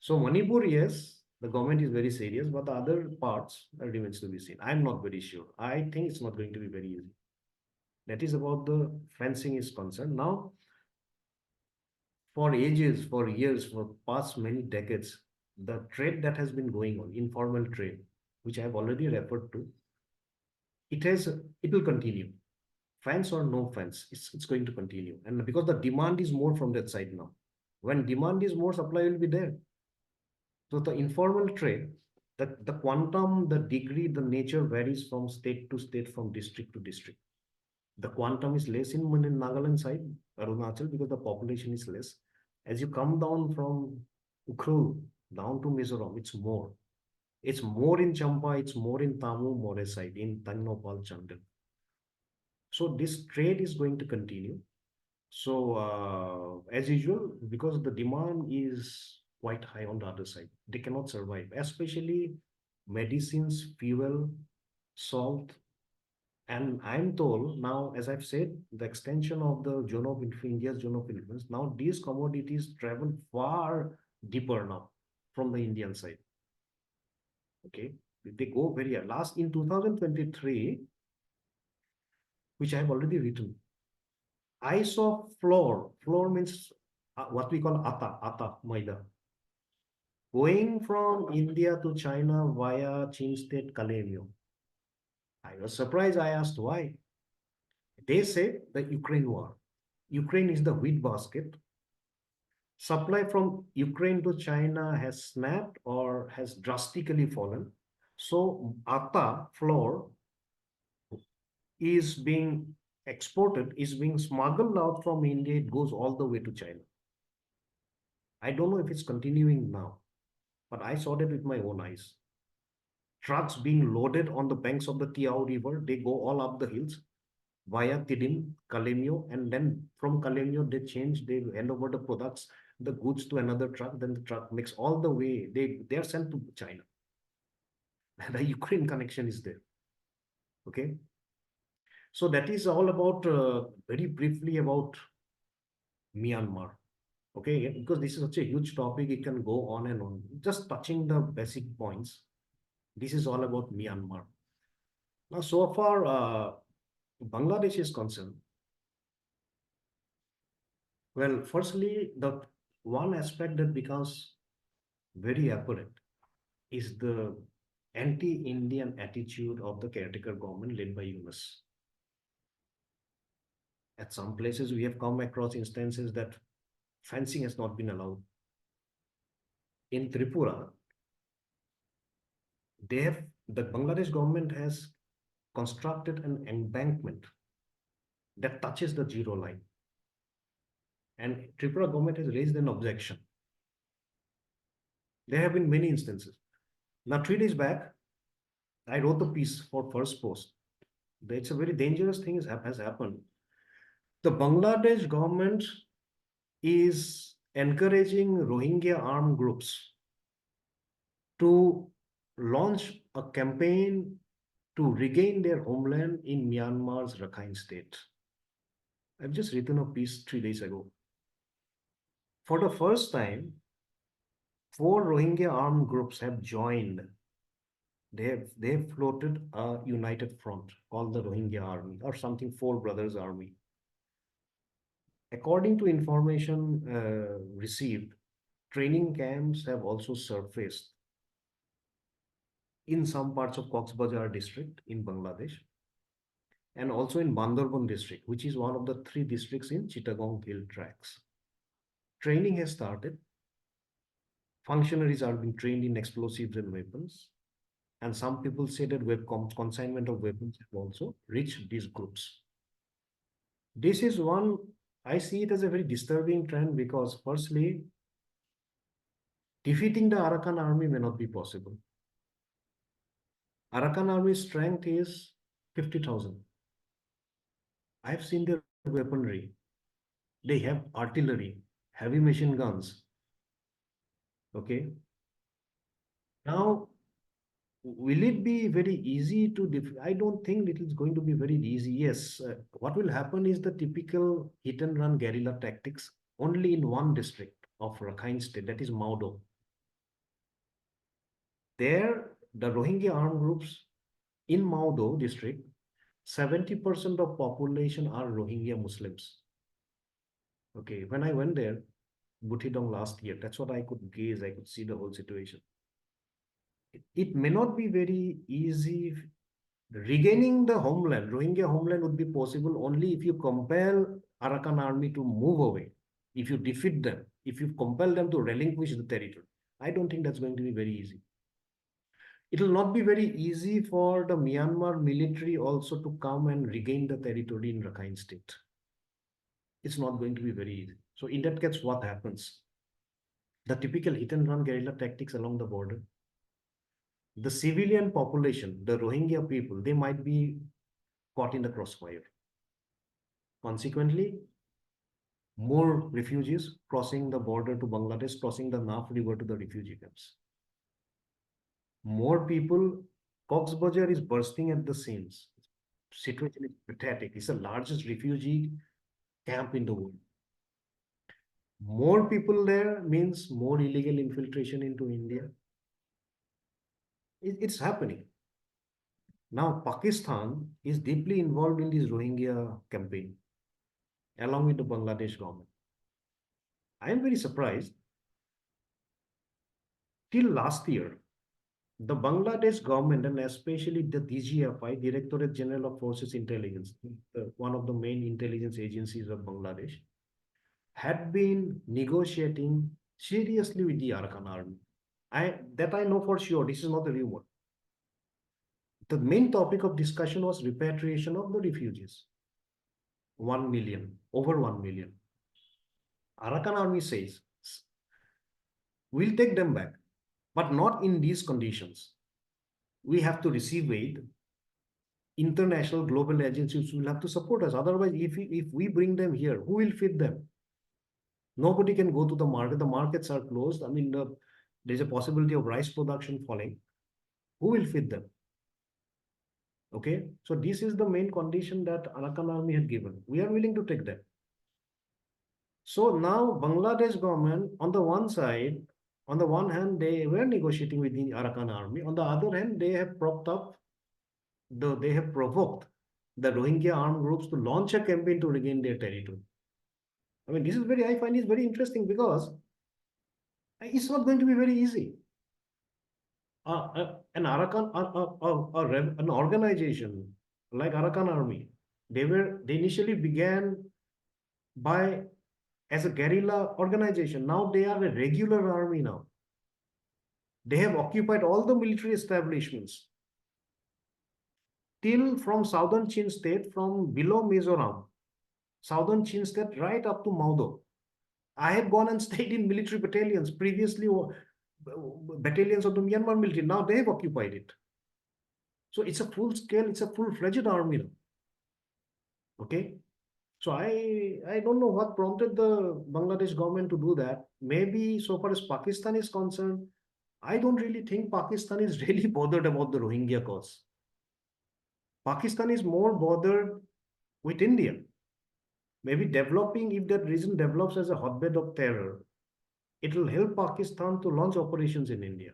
So Manipur, yes, the government is very serious, but the other parts remains to be seen. I'm not very sure. I think it's not going to be very easy. That is about the fencing is concerned. Now, for ages, for years, for past many decades, the trade that has been going on, informal trade, which I have already referred to, it will continue. Fence or no fence, it's going to continue. And because the demand is more from that side now. When demand is more, supply will be there. So the informal trade, the quantum, the degree, the nature varies from state to state, from district to district. The quantum is less in Nagaland side, Arunachal, because the population is less. As you come down from Ukhrul down to Mizoram, it's more. It's more in Champa, it's more in Tamu, More side, in Tangnopal, Chandel. So this trade is going to continue. So as usual, because the demand is quite high on the other side, they cannot survive, especially medicines, fuel, salt. And I'm told now, as I've said, the extension of the zone of India's zone of influence, now these commodities travel far deeper now from the Indian side. Okay, they go very last in 2023, which I have already written. I saw flour. Flour means what we call atta, maida, going from India to China via Chin state Kalemio. I was surprised. I asked why. They say the Ukraine war. Ukraine is the wheat basket. Supply from Ukraine to China has snapped or has drastically fallen. So atta, flour, is being exported, is being smuggled out from India. It goes all the way to China. I don't know if it's continuing now, but I saw that with my own eyes. Trucks being loaded on the banks of the Tiao River, they go all up the hills via Tidim, Kalemio, and then from Kalemio they hand over the products, the goods to another truck, then the truck makes all the way, they are sent to China. The Ukraine connection is there. Okay. So that is all about, very briefly about Myanmar. Okay, because this is such a huge topic, it can go on and on. Just touching the basic points. This is all about Myanmar. Now, so far, Bangladesh is concerned. Well, firstly, the one aspect that becomes very apparent is the anti-Indian attitude of the caretaker government led by Yunus. At some places, we have come across instances that fencing has not been allowed. in Tripura, the Bangladesh government has constructed an embankment that touches the zero line. And Tripura government has raised an objection. There have been many instances. Now, 3 days back, I wrote the piece for First Post. It's a very dangerous thing has happened. The Bangladesh government is encouraging Rohingya armed groups to launch a campaign to regain their homeland in Myanmar's Rakhine state. I've just written a piece 3 days ago. For the first time, 4 Rohingya armed groups have joined. They have floated a united front called the Rohingya Army or something, Four Brothers Army. According to information received, training camps have also surfaced in some parts of Cox's Bazar district in Bangladesh and also in Bandarban district, which is one of the 3 districts in Chittagong Hill Tracts. Training has started. Functionaries are being trained in explosives and weapons. And some people say that consignment of weapons have also reached these groups. This is one, I see it as a very disturbing trend because firstly, defeating the Arakan army may not be possible. Arakan army's strength is 50,000. I've seen their weaponry. They have artillery, heavy machine guns. Okay. Now, will it be very easy to defeat? I don't think it is going to be very easy. Yes, what will happen is the typical hit and run guerrilla tactics only in one district of Rakhine state, that is Maudo. There, the Rohingya armed groups in Maudo district, 70% of population are Rohingya Muslims. Okay, when I went there, Butidong last year, that's what I could gaze, I could see the whole situation. It may not be very easy. Regaining the homeland, Rohingya homeland would be possible only if you compel Arakan army to move away, if you defeat them, if you compel them to relinquish the territory. I don't think that's going to be very easy. It will not be very easy for the Myanmar military also to come and regain the territory in Rakhine state. It's not going to be very easy. So in that case, what happens? The typical hit and run guerrilla tactics along the border. The civilian population, the Rohingya people, they might be caught in the crossfire. Consequently, more refugees crossing the border to Bangladesh, crossing the Naf River to the refugee camps. More people, Cox's Bazar is bursting at the seams. Situation is pathetic. It's the largest refugee camp in the world. More people there means more illegal infiltration into India. It's happening. Now, Pakistan is deeply involved in this Rohingya campaign, along with the Bangladesh government. I am very surprised. Till last year, the Bangladesh government and especially the DGFI, Directorate General of Forces Intelligence, one of the main intelligence agencies of Bangladesh, had been negotiating seriously with the Arakan army. That I know for sure. This is not a rumor. The main topic of discussion was repatriation of the refugees. 1 million, over 1 million. Arakan army says, we'll take them back, but not in these conditions. We have to receive aid. International global agencies will have to support us. Otherwise, if we bring them here, who will feed them? Nobody can go to the market. The markets are closed. I mean, there's a possibility of rice production falling. Who will feed them? Okay, so this is the main condition that Arakan army had given. We are willing to take them. So now Bangladesh government, on the one side, on the one hand, they were negotiating with the Arakan army. On the other hand, they have provoked the Rohingya armed groups to launch a campaign to regain their territory. I mean, I find this very interesting because it's not going to be very easy. An organization like Arakan Army, they initially began as a guerrilla organization. Now they are a regular army now. They have occupied all the military establishments till from southern Chin state, from below Mizoram, southern Chin state right up to Maudo. I have gone and stayed in military battalions previously, battalions of the Myanmar military. Now they have occupied it. So it's a full scale, it's a full-fledged army now. Okay. So I don't know what prompted the Bangladesh government to do that. Maybe so far as Pakistan is concerned, I don't really think Pakistan is really bothered about the Rohingya cause. Pakistan is more bothered with India. Maybe developing, if that region develops as a hotbed of terror, it will help Pakistan to launch operations in India.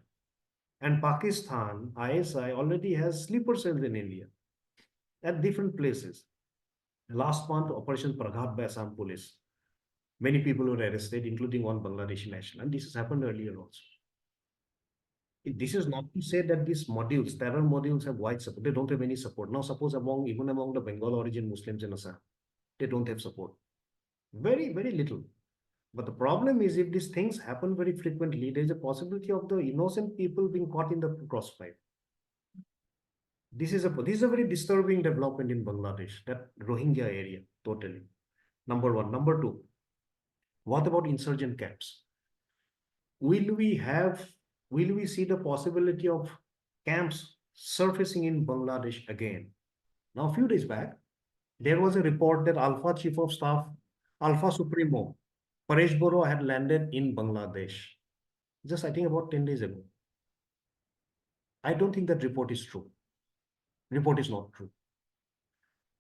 And Pakistan, ISI, already has sleeper cells in India at different places. Last month, Operation Praghat by Assam police. Many people were arrested, including one Bangladeshi national. And this has happened earlier also. This is not to say that these modules, terror modules, have wide support. They don't have any support. Now, suppose even among the Bengal origin Muslims in Assam, they don't have support. Very, very little. But the problem is, if these things happen very frequently, there is a possibility of the innocent people being caught in the crossfire. This is a very disturbing development in Bangladesh, that Rohingya area, totally. Number one. Number two, what about insurgent camps? Will we see the possibility of camps surfacing in Bangladesh again? Now, a few days back, there was a report that Alpha Chief of Staff, Alpha Supremo, Paresh Boro had landed in Bangladesh. Just, I think, about 10 days ago. I don't think that report is true. Report is not true.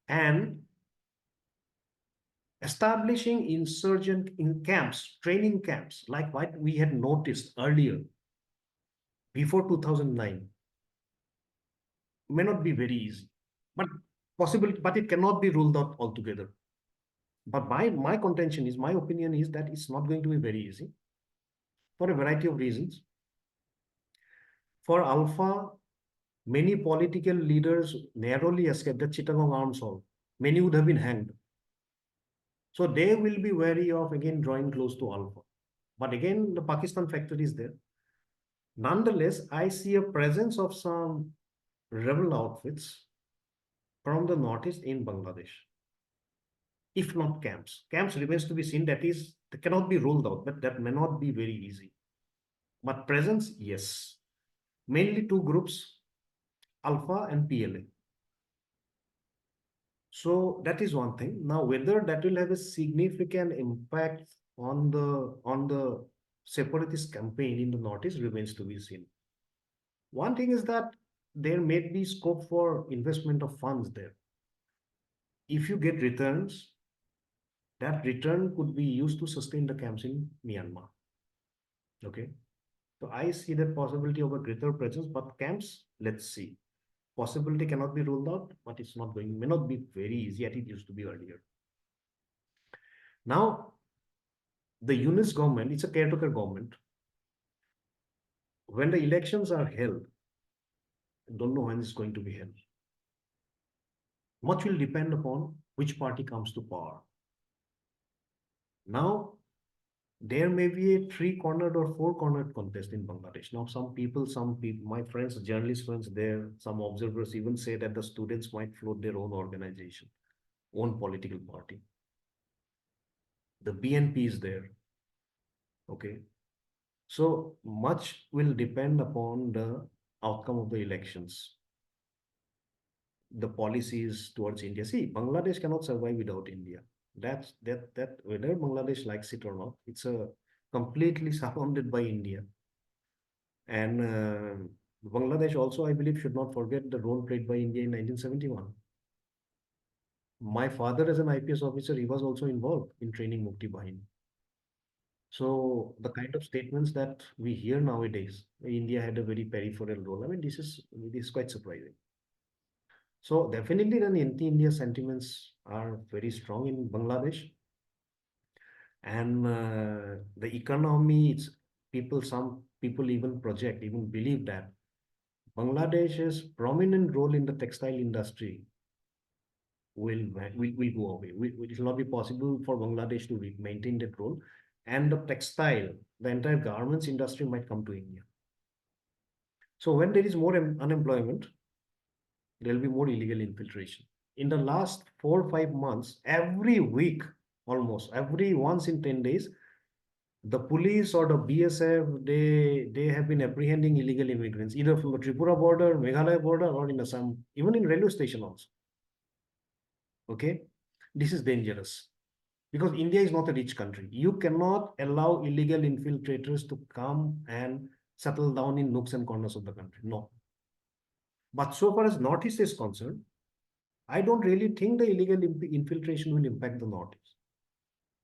And establishing insurgent in camps, training camps, like what we had noticed earlier, before 2009, may not be very easy, but possible, but it cannot be ruled out altogether. But my contention is, my opinion is that it's not going to be very easy for a variety of reasons. For Alpha, many political leaders narrowly escaped the Chittagong arms hall. Many would have been hanged. So they will be wary of again drawing close to Alpha. But again, the Pakistan factor is there. Nonetheless, I see a presence of some rebel outfits from the northeast in Bangladesh. If not camps. Camps remains to be seen. That cannot be ruled out, but that may not be very easy. But presence, yes. Mainly two groups, Alpha and PLA. So that is one thing. Now, whether that will have a significant impact on the separatist campaign in the Northeast remains to be seen. One thing is that there may be scope for investment of funds there. If you get returns, that return could be used to sustain the camps in Myanmar. Okay. So I see that possibility of a greater presence, but camps, let's see. Possibility cannot be ruled out, but may not be very easy as it used to be earlier. Now, the UNIS government, it's a caretaker government. When the elections are held, I don't know when it's going to be held. Much will depend upon which party comes to power. Now, there may be a three-cornered or four-cornered contest in Bangladesh. Now, some people, my friends, journalist friends there, some observers even say that the students might float their own organization, own political party. The BNP is there. Okay. So much will depend upon the outcome of the elections, the policies towards India. See, Bangladesh cannot survive without India. That whether Bangladesh likes it or not, it's completely surrounded by India. And Bangladesh also, I believe, should not forget the role played by India in 1971. My father, as an IPS officer, he was also involved in training Mukti Bahini. So the kind of statements that we hear nowadays, India had a very peripheral role. I mean, this is quite surprising. So definitely the anti-India sentiments are very strong in Bangladesh. And the economy, some people even believe that Bangladesh's prominent role in the textile industry will go away. It will not be possible for Bangladesh to maintain that role. And the entire garments industry might come to India. So when there is more unemployment, there will be more illegal infiltration. In the last 4 or 5 months, every week, almost every once in 10 days, the police or the BSF, they have been apprehending illegal immigrants, either from the Tripura border, Meghalaya border, or in Assam, even in railway station also. Okay, this is dangerous because India is not a rich country. You cannot allow illegal infiltrators to come and settle down in nooks and corners of the country. No. But so far as Northeast is concerned, I don't really think the illegal infiltration will impact the Northeast.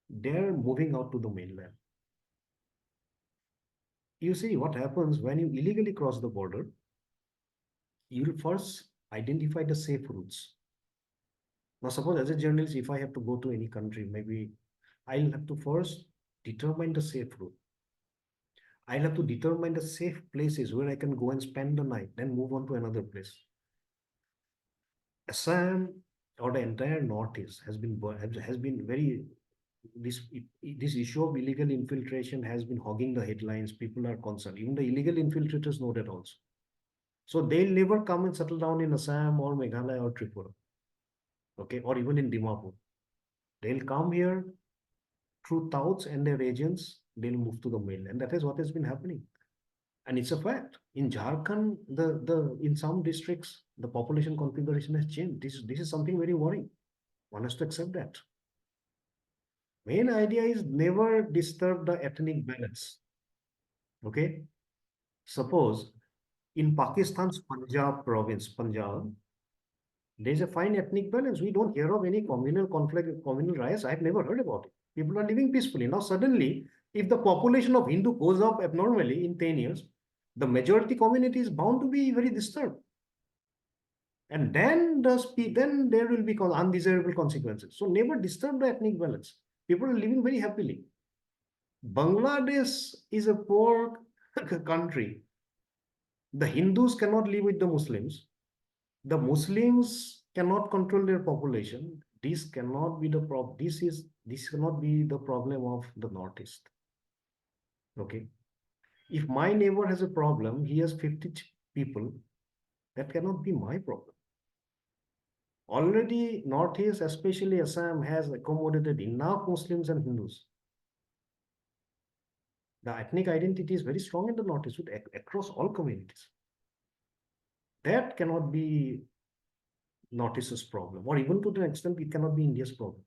They're moving out to the mainland. You see what happens when you illegally cross the border, you'll first identify the safe routes. Now, suppose as a journalist, if I have to go to any country, maybe I'll have to first determine the safe route. I'll have to determine the safe places where I can go and spend the night, then move on to another place. Assam or the entire Northeast has been very this issue of illegal infiltration has been hogging the headlines. People are concerned. Even the illegal infiltrators know that also. So they'll never come and settle down in Assam or Meghalaya or Tripura. Okay, or even in Dimapur. They'll come here through touts and their agents, they'll move to the mainland. That is what has been happening. And it's a fact. In Jharkhand, in some districts, the population configuration has changed. This is something very worrying. One has to accept that. Main idea is never disturb the ethnic balance. Okay? Suppose in Pakistan's Punjab province, Punjab, there's a fine ethnic balance. We don't hear of any communal conflict, communal riots. I've never heard about it. People are living peacefully. Now, suddenly, if the population of Hindu goes up abnormally in 10 years, the majority community is bound to be very disturbed. And then there will be undesirable consequences. So never disturb the ethnic balance. People are living very happily. Bangladesh is a poor country. The Hindus cannot live with the Muslims. The Muslims cannot control their population. This cannot be the problem. This cannot be the problem of the Northeast. Okay. If my neighbor has a problem, he has 50 people, that cannot be my problem. Already Northeast, especially Assam, has accommodated enough Muslims and Hindus. The ethnic identity is very strong in the Northeast across all communities. That cannot be Northeast's problem, or even to the extent it cannot be India's problem.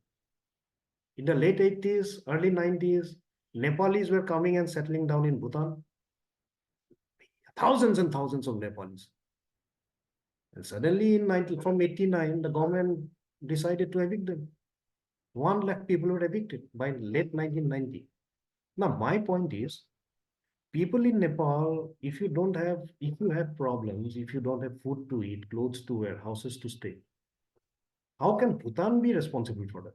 In the late 80s, early 90s, Nepalis were coming and settling down in Bhutan. Thousands and thousands of Nepalis. And suddenly from 89, the government decided to evict them. 1 lakh people were evicted by late 1990. Now, my point is, people in Nepal, if you have problems, if you don't have food to eat, clothes to wear, houses to stay, how can Bhutan be responsible for that?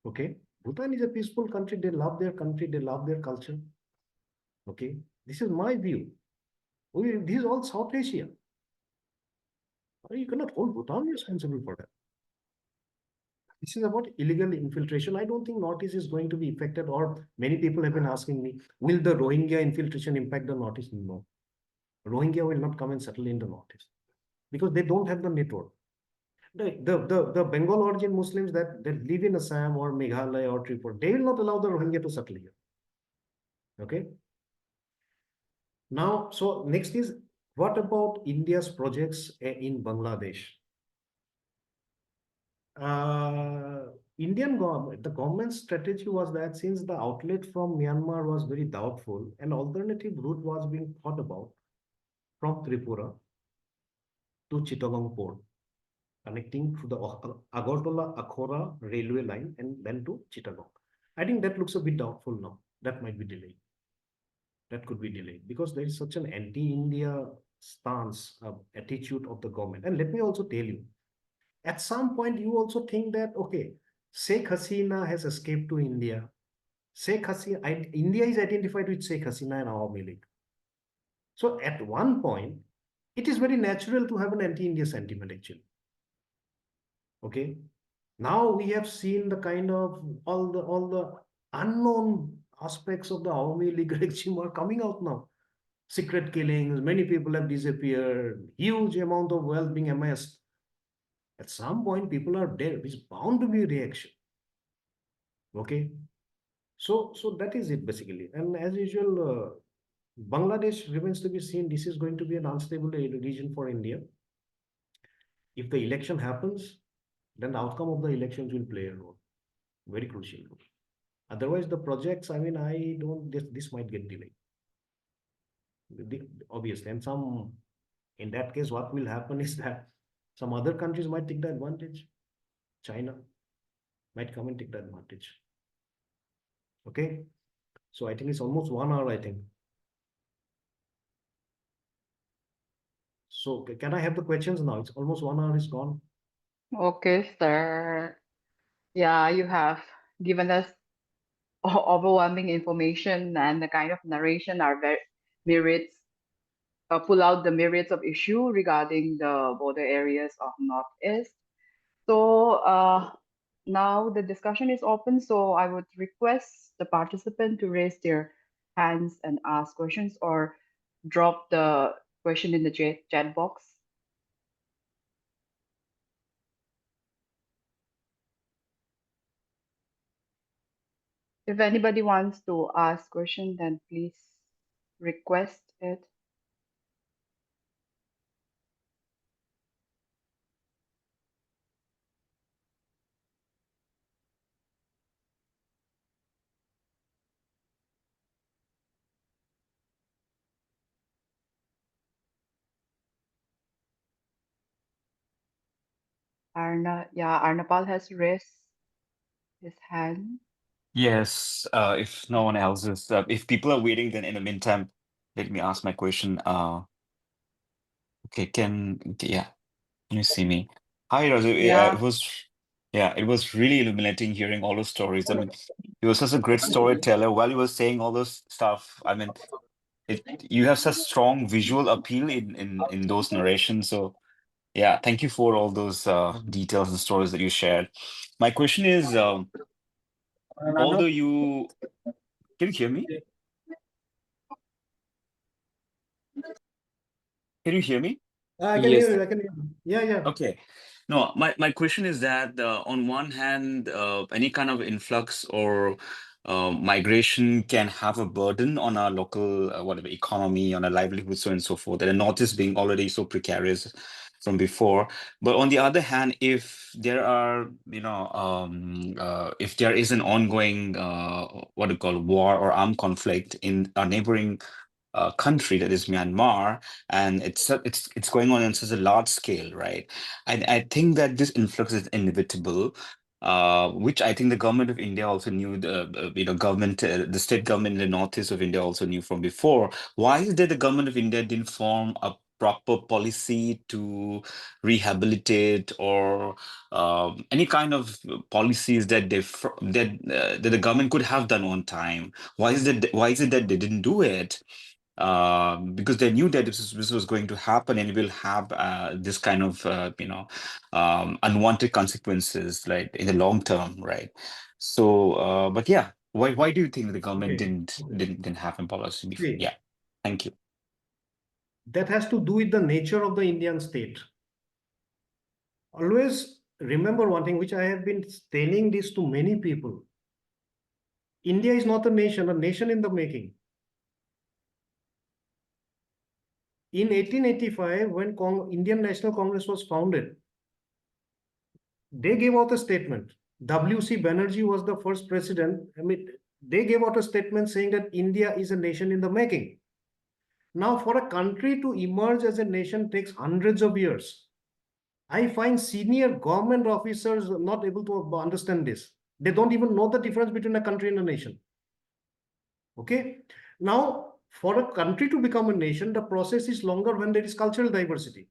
Okay, Bhutan is a peaceful country. They love their country. They love their culture. Okay, this is my view. This is all South Asia. You cannot hold Bhutan responsible for that. This is about illegal infiltration. I don't think Northeast is going to be affected, or many people have been asking me, will the Rohingya infiltration impact the Northeast? No. Rohingya will not come and settle in the Northeast because they don't have the network. The Bengal origin Muslims that live in Assam or Meghalaya or Tripura, they will not allow the Rohingya to settle here. Okay. Now, so next is, what about India's projects in Bangladesh? Indian government, the government's strategy was that since the outlet from Myanmar was very doubtful, an alternative route was being thought about from Tripura to Chittagong port, connecting to the Agartala-Akhora railway line and then to Chittagong. I think that looks a bit doubtful now. That might be delayed. That could be delayed because there is such an anti-India stance, attitude of the government. And let me also tell you, at some point, you also think that, okay, Sheikh Hasina has escaped to India. India is identified with Sheikh Hasina and Awami League. So at one point, it is very natural to have an anti-India sentiment, actually. Okay. Now we have seen the kind of all the unknown aspects of the Awami League regime are coming out now. secret killings, many people have disappeared, huge amount of wealth being amassed. At some point, people are dead. It's bound to be a reaction. Okay. So that is it basically. And as usual, Bangladesh remains to be seen. This is going to be an unstable region for India. If the election happens, then the outcome of the elections will play a role, very crucial role. Otherwise, the projects, I mean, I don't, this might get delayed. Obviously, and in that case, what will happen is that some other countries might take the advantage. China might come and take the advantage. Okay. So I think it's almost 1 hour, I think. So can I have the questions now? It's almost 1 hour is gone. Okay, sir. Yeah, you have given us overwhelming information, and the kind of narration are very myriads, pull out the myriads of issue regarding the border areas of Northeast. So now the discussion is open, so I would request the participant to raise their hands and ask questions or drop the question in the chat box. If anybody wants to ask question, then please request it. Arnapal has raised his hand. Yes, if no one else is, if people are waiting, then in the meantime, let me ask my question. Okay, can you see me? Hi, Rajeev. Yeah. It was really illuminating hearing all those stories. I mean, you were such a great storyteller while you were saying all those stuff. I mean, you have such strong visual appeal in those narrations. So yeah, thank you for all those details and stories that you shared. My question is, although can you hear me? Can you hear me? I can Yes. hear you. I can hear you. Yeah. Okay. No, my question is that on one hand, any kind of influx or migration can have a burden on our local whatever economy, on our livelihood, so on and so forth. And the Northeast being already so precarious from before. But on the other hand, if there are, if there is an ongoing what do you call war or armed conflict in our neighboring country, that is Myanmar, and it's going on such a large scale, right? I think that this influx is inevitable, which I think the government of India also knew. The state government in the northeast of India also knew from before. Why is it that the government of India didn't form a proper policy to rehabilitate or any kind of policies that the government could have done on time? Why is it that they didn't do it? Because they knew that this was going to happen and it will have this kind of unwanted consequences, like in the long term, right? So, but yeah, why do you think the government Okay. didn't have a policy before? See, Yeah, thank you. that has to do with the nature of the Indian state. Always remember one thing, which I have been telling this to many people. India is not a nation in the making. In 1885, when Indian National Congress was founded, they gave out a statement. W.C. Banerjee was the first president. I mean, they gave out a statement saying that India is a nation in the making. Now, for a country to emerge as a nation takes hundreds of years. I find senior government officers not able to understand this. They don't even know the difference between a country and a nation. Okay. Now, for a country to become a nation, the process is longer when there is cultural diversity.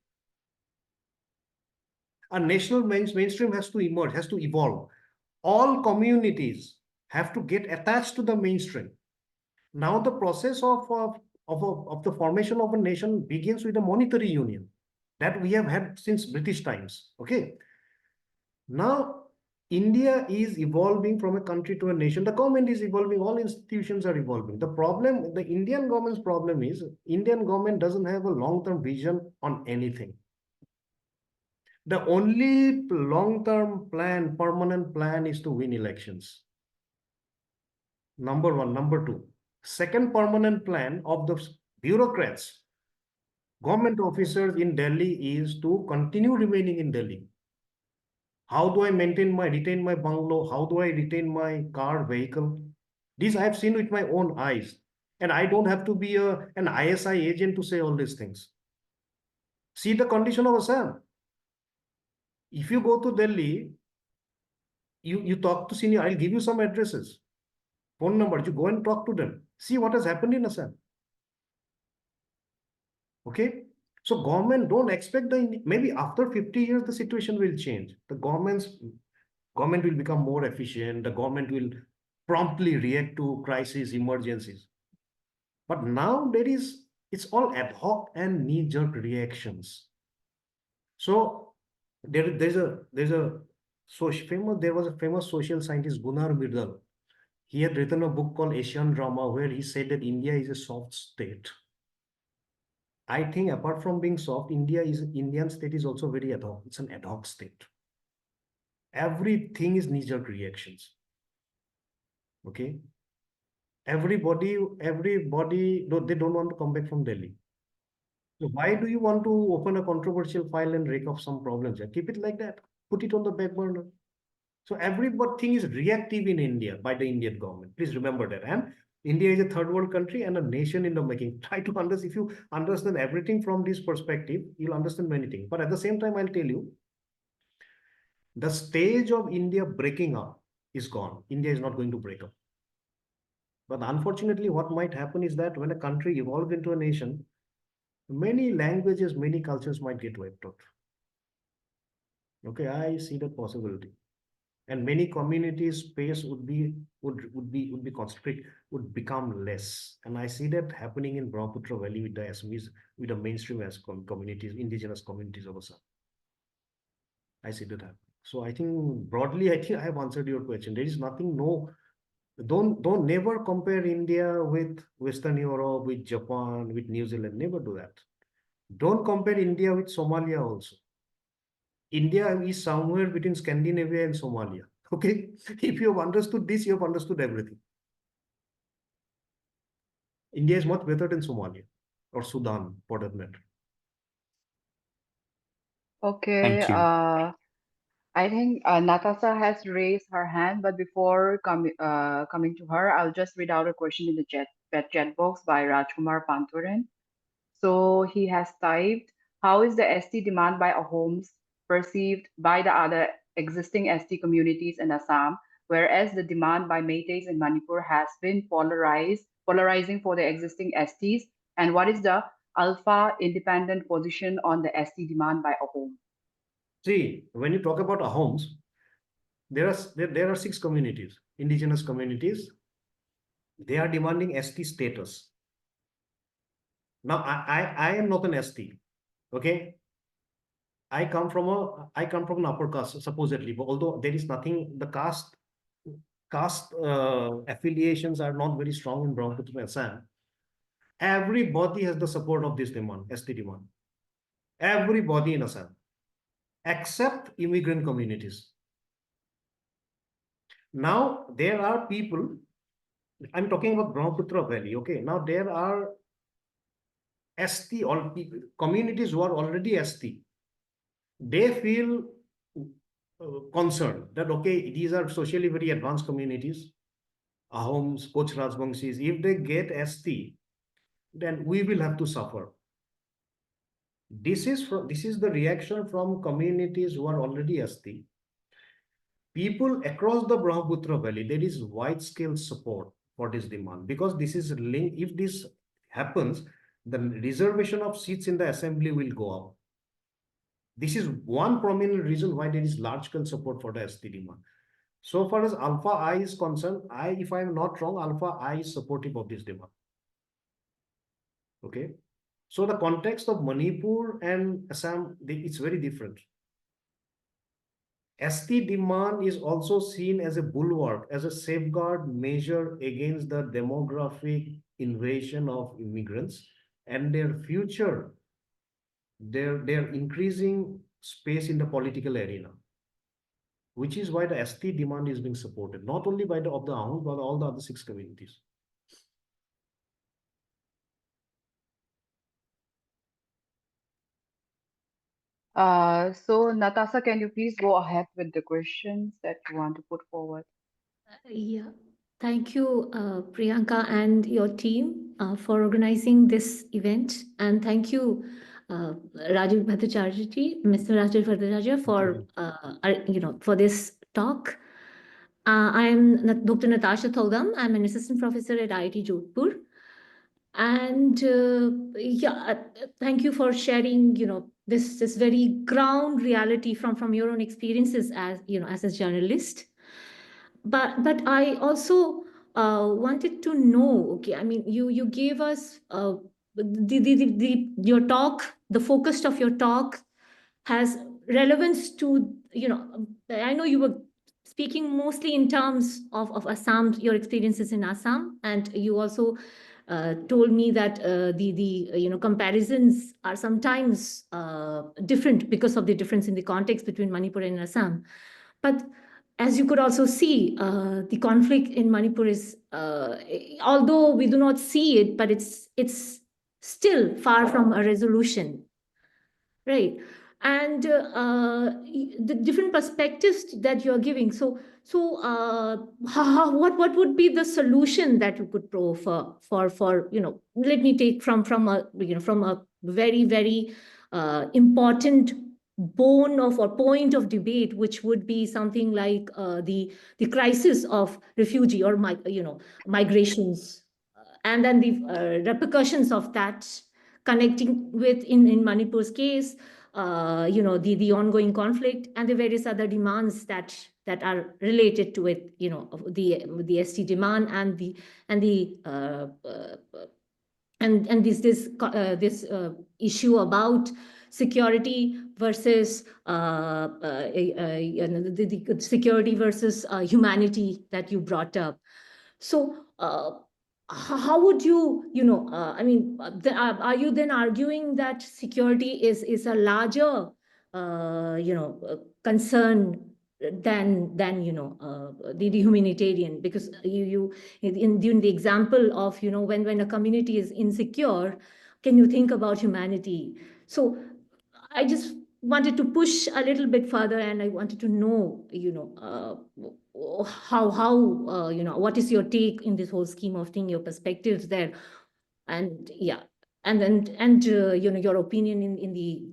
A national mainstream has to emerge, has to evolve. All communities have to get attached to the mainstream. Now, the process of the formation of a nation begins with a monetary union that we have had since British times. Okay. Now, India is evolving from a country to a nation. The government is evolving. All institutions are evolving. The problem, the Indian government's problem is, Indian government doesn't have a long-term vision on anything. The only long-term plan, permanent plan is to win elections. Number one. Number two. Second permanent plan of the bureaucrats, government officers in Delhi is to continue remaining in Delhi. How do I retain my bungalow? How do I retain my car, vehicle? This I have seen with my own eyes. And I don't have to be an ISI agent to say all these things. See the condition of Assam. If you go to Delhi, you talk to senior, I'll give you some addresses, phone numbers, you go and talk to them. See what has happened in Assam. Okay? So government don't expect maybe after 50 years, the situation will change. The government will become more efficient. The government will promptly react to crises, emergencies. But now it's all ad hoc and knee-jerk reactions. So there was a famous social scientist, Gunnar Myrdal. He had written a book called Asian Drama, where he said that India is a soft state. I think apart from being soft, Indian state is also very ad hoc. It's an ad hoc state. Everything is knee-jerk reactions. Okay. Everybody, they don't want to come back from Delhi. So why do you want to open a controversial file and rake off some problems? Keep it like that. Put it on the back burner. So everything is reactive in India by the Indian government. Please remember that. And India is a third world country and a nation in the making. Try to understand. If you understand everything from this perspective, you'll understand many things. But at the same time, I'll tell you, the stage of India breaking up is gone. India is not going to break up. But unfortunately, what might happen is that when a country evolves into a nation, many languages, many cultures might get wiped out. Okay, I see that possibility. And many communities' space would become less. And I see that happening in Brahmaputra Valley with the Assamese, with the mainstream as communities, indigenous communities of Assam. I see that happen. So I think broadly, I think I have answered your question. There is nothing, don't never compare India with Western Europe, with Japan, with New Zealand. Never do that. Don't compare India with Somalia also. India is somewhere between Scandinavia and Somalia. Okay, if you have understood this, you have understood everything. India is much better than Somalia or Sudan, for that matter. Okay, Thank you. I think Natasha has raised her hand, but before coming to her, I'll just read out a question in the chat box by Rajkumar Panturan. So he has typed, how is the ST demand by homes perceived by the other existing ST communities in Assam, whereas the demand by Métis in Manipur has been polarizing for the existing STs? And what is the alpha independent position on the ST demand by a home? See, when you talk about Ahoms, there are 6 communities, indigenous communities. They are demanding ST status. Now, I am not an ST. Okay. I come from an upper caste, supposedly, but although there is nothing, the caste affiliations are not very strong in Brahmaputra Assam. Everybody has the support of this demand, ST demand. Everybody in Assam, except immigrant communities. Now, there are people, I'm talking about Brahmaputra Valley, okay? Now, there are ST, all communities who are already ST. They feel concerned that, okay, these are socially very advanced communities, Ahoms, Koch Rajbangshis. If they get ST, then we will have to suffer. This is the reaction from communities who are already ST. People across the Brahmaputra Valley, there is wide-scale support for this demand, because this is linked. If this happens, the reservation of seats in the assembly will go up. This is one prominent reason why there is large-scale support for the ST demand. So far as Alpha I is concerned, if I am not wrong, Alpha I is supportive of this demand. Okay. So the context of Manipur and Assam, it's very different. ST demand is also seen as a bulwark, as a safeguard measure against the demographic invasion of immigrants and their future, their increasing space in the political arena, which is why the ST demand is being supported, not only by the Ahun, but all the other 6 communities. So Natasha, can you please go ahead with the questions that you want to put forward? Yeah, thank you, Priyanka and your team for organizing this event, and thank you, Rajeev Bhattacharya, Mr. Rajeev Bhattacharya, for for this talk. I'm Dr. Natasha Thogam. I'm an assistant professor at IIT Jodhpur, and thank you for sharing this very ground reality from your own experiences as as a journalist. But I also wanted to know, okay, I mean, you gave us your talk, the focus of your talk has relevance to, I know you were speaking mostly in terms of Assam, your experiences in Assam, and you also told me that the comparisons are sometimes different because of the difference in the context between Manipur and Assam. But as you could also see, the conflict in Manipur is, although we do not see it, but it's still far from a resolution, right? And the different perspectives that you're giving. So what would be the solution that you could offer for let me take from a very very important bone of or point of debate, which would be something like the crisis of refugee or migrations, and then the repercussions of that, connecting with in Manipur's case, the ongoing conflict and the various other demands that are related to it, the ST demand and this issue about security versus the security versus humanity that you brought up. So how would you, I mean, are you then arguing that security is a larger, concern than the humanitarian? Because during the example of when a community is insecure, can you think about humanity? So I just wanted to push a little bit further, and I wanted to know, how what is your take in this whole scheme of thing, your perspectives there, and your opinion in the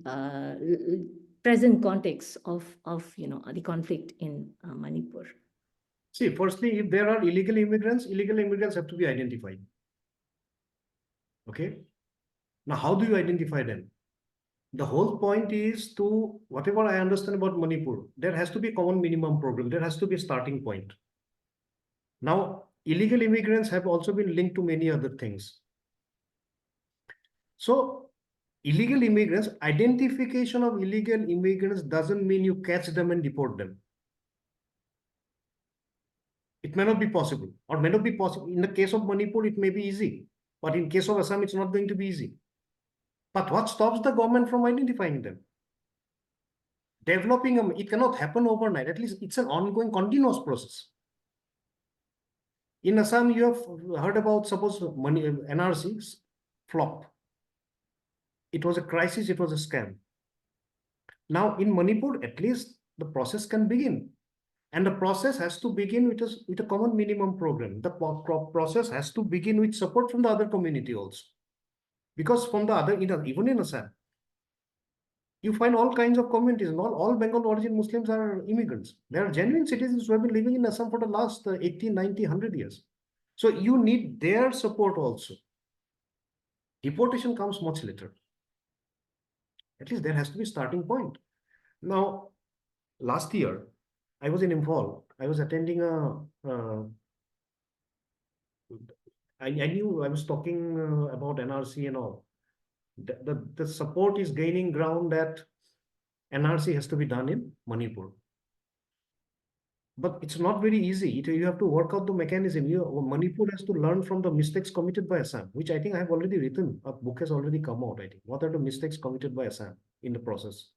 present context of the conflict in Manipur. See, firstly, if there are illegal immigrants have to be identified. Okay. Now, how do you identify them? The whole point is to, whatever I understand about Manipur, there has to be a common minimum program. There has to be a starting point. Now, illegal immigrants have also been linked to many other things. So, illegal immigrants, identification of illegal immigrants doesn't mean you catch them and deport them. It may not be possible, or may not be possible. In the case of Manipur, it may be easy, but in case of Assam, it's not going to be easy. But what stops the government from identifying them? Developing them, it cannot happen overnight. At least it's an ongoing, continuous process. In Assam, you have heard about, suppose, NRC's flop. It was a crisis, it was a scam. Now, in Manipur, at least the process can begin. And the process has to begin with a common minimum program. The process has to begin with support from the other community also. Because from the other, even in Assam, you find all kinds of communities. Not all Bengal origin Muslims are immigrants. They are genuine citizens who have been living in Assam for the last 80, 90, 100 years. So you need their support also. Deportation comes much later. At least there has to be a starting point. Now, last year, I was in Imphal. I was attending I knew I was talking about NRC and all. The support is gaining ground that NRC has to be done in Manipur. But it's not very easy. You have to work out the mechanism. Manipur has to learn from the mistakes committed by Assam, which I think I have already written. A book has already come out, I think. What are the mistakes committed by Assam in the process?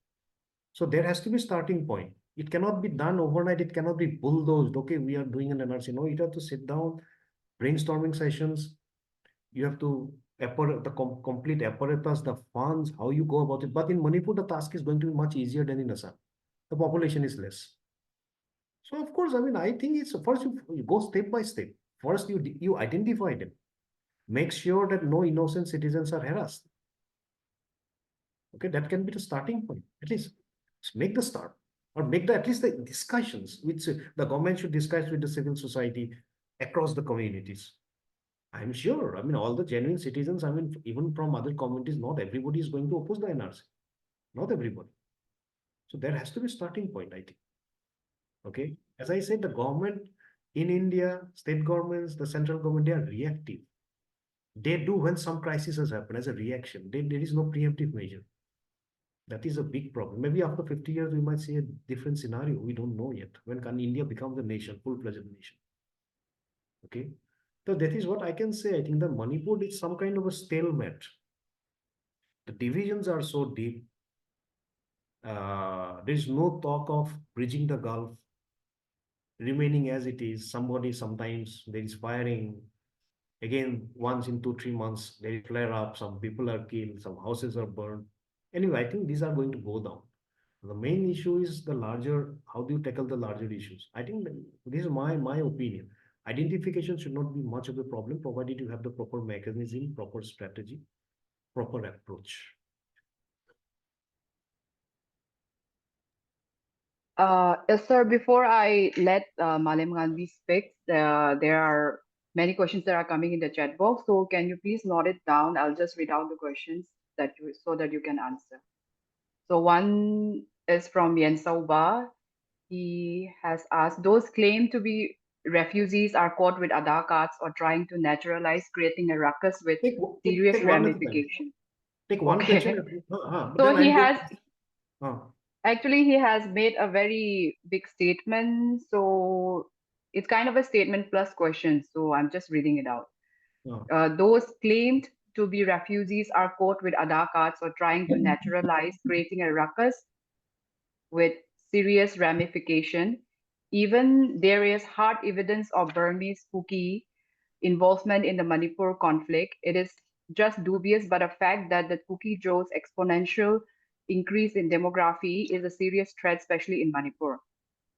So there has to be a starting point. It cannot be done overnight. It cannot be bulldozed. Okay, we are doing an NRC. No, you have to sit down, brainstorming sessions. You have to complete apparatus, the funds, how you go about it. But in Manipur, the task is going to be much easier than in Assam. The population is less. So of course, I mean, I think it's first you go step by step. First, you identify them. Make sure that no innocent citizens are harassed. Okay, that can be the starting point. At least make the start, or make at least the discussions which the government should discuss with the civil society across the communities. I'm sure. I mean, all the genuine citizens. I mean, even from other communities, not everybody is going to oppose the NRC. Not everybody. So there has to be a starting point, I think. Okay. As I said, the government in India, state governments, the central government, they are reactive. They do when some crisis has happened as a reaction. There is no preemptive measure. That is a big problem. Maybe after 50 years, we might see a different scenario. We don't know yet. When can India become the nation, full-fledged nation? Okay. So that is what I can say. I think the Manipur is some kind of a stalemate. The divisions are so deep. There is no talk of bridging the gulf, remaining as it is. Somebody sometimes there is firing. Again, once in 2-3 months, there is flare up. Some people are killed. Some houses are burned. Anyway, I think these are going to go down. The main issue is the larger. How do you tackle the larger issues? I think this is my opinion. Identification should not be much of a problem, provided you have the proper mechanism, proper strategy, proper approach. Yes, sir, before I let Malem Gandhi speak, there are many questions that are coming in the chat box. So can you please note it down? I'll just read out the questions so that you can answer. So one is from Yensauba. He has asked, those claimed to be refugees are caught with Aadhaar cards or trying to naturalize, creating a ruckus with serious Take one at a time. ramifications. Take one Okay. question. So he has actually he has made a very big statement. So it's kind of a statement plus question. So I'm just reading it out. Those claimed to be refugees are caught with Aadhaar cards or trying to naturalize, creating a ruckus with serious ramification. Even there is hard evidence of Burmese Kuki involvement in the Manipur conflict. It is just dubious, but a fact that the Kuki Joe's exponential increase in demography is a serious threat, especially in Manipur.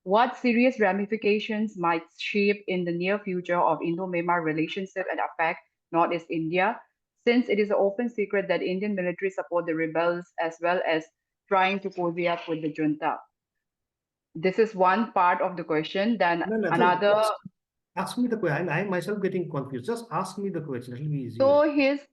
What serious ramifications might shape in the near future of Indo-Myanmar relationship and affect Northeast India, since it is an open secret that Indian military support the rebels as well as trying to cozy up with the junta? This is one part of the question. Then another. Ask me the question. I myself getting confused. Just ask me the question. It'll be easier. So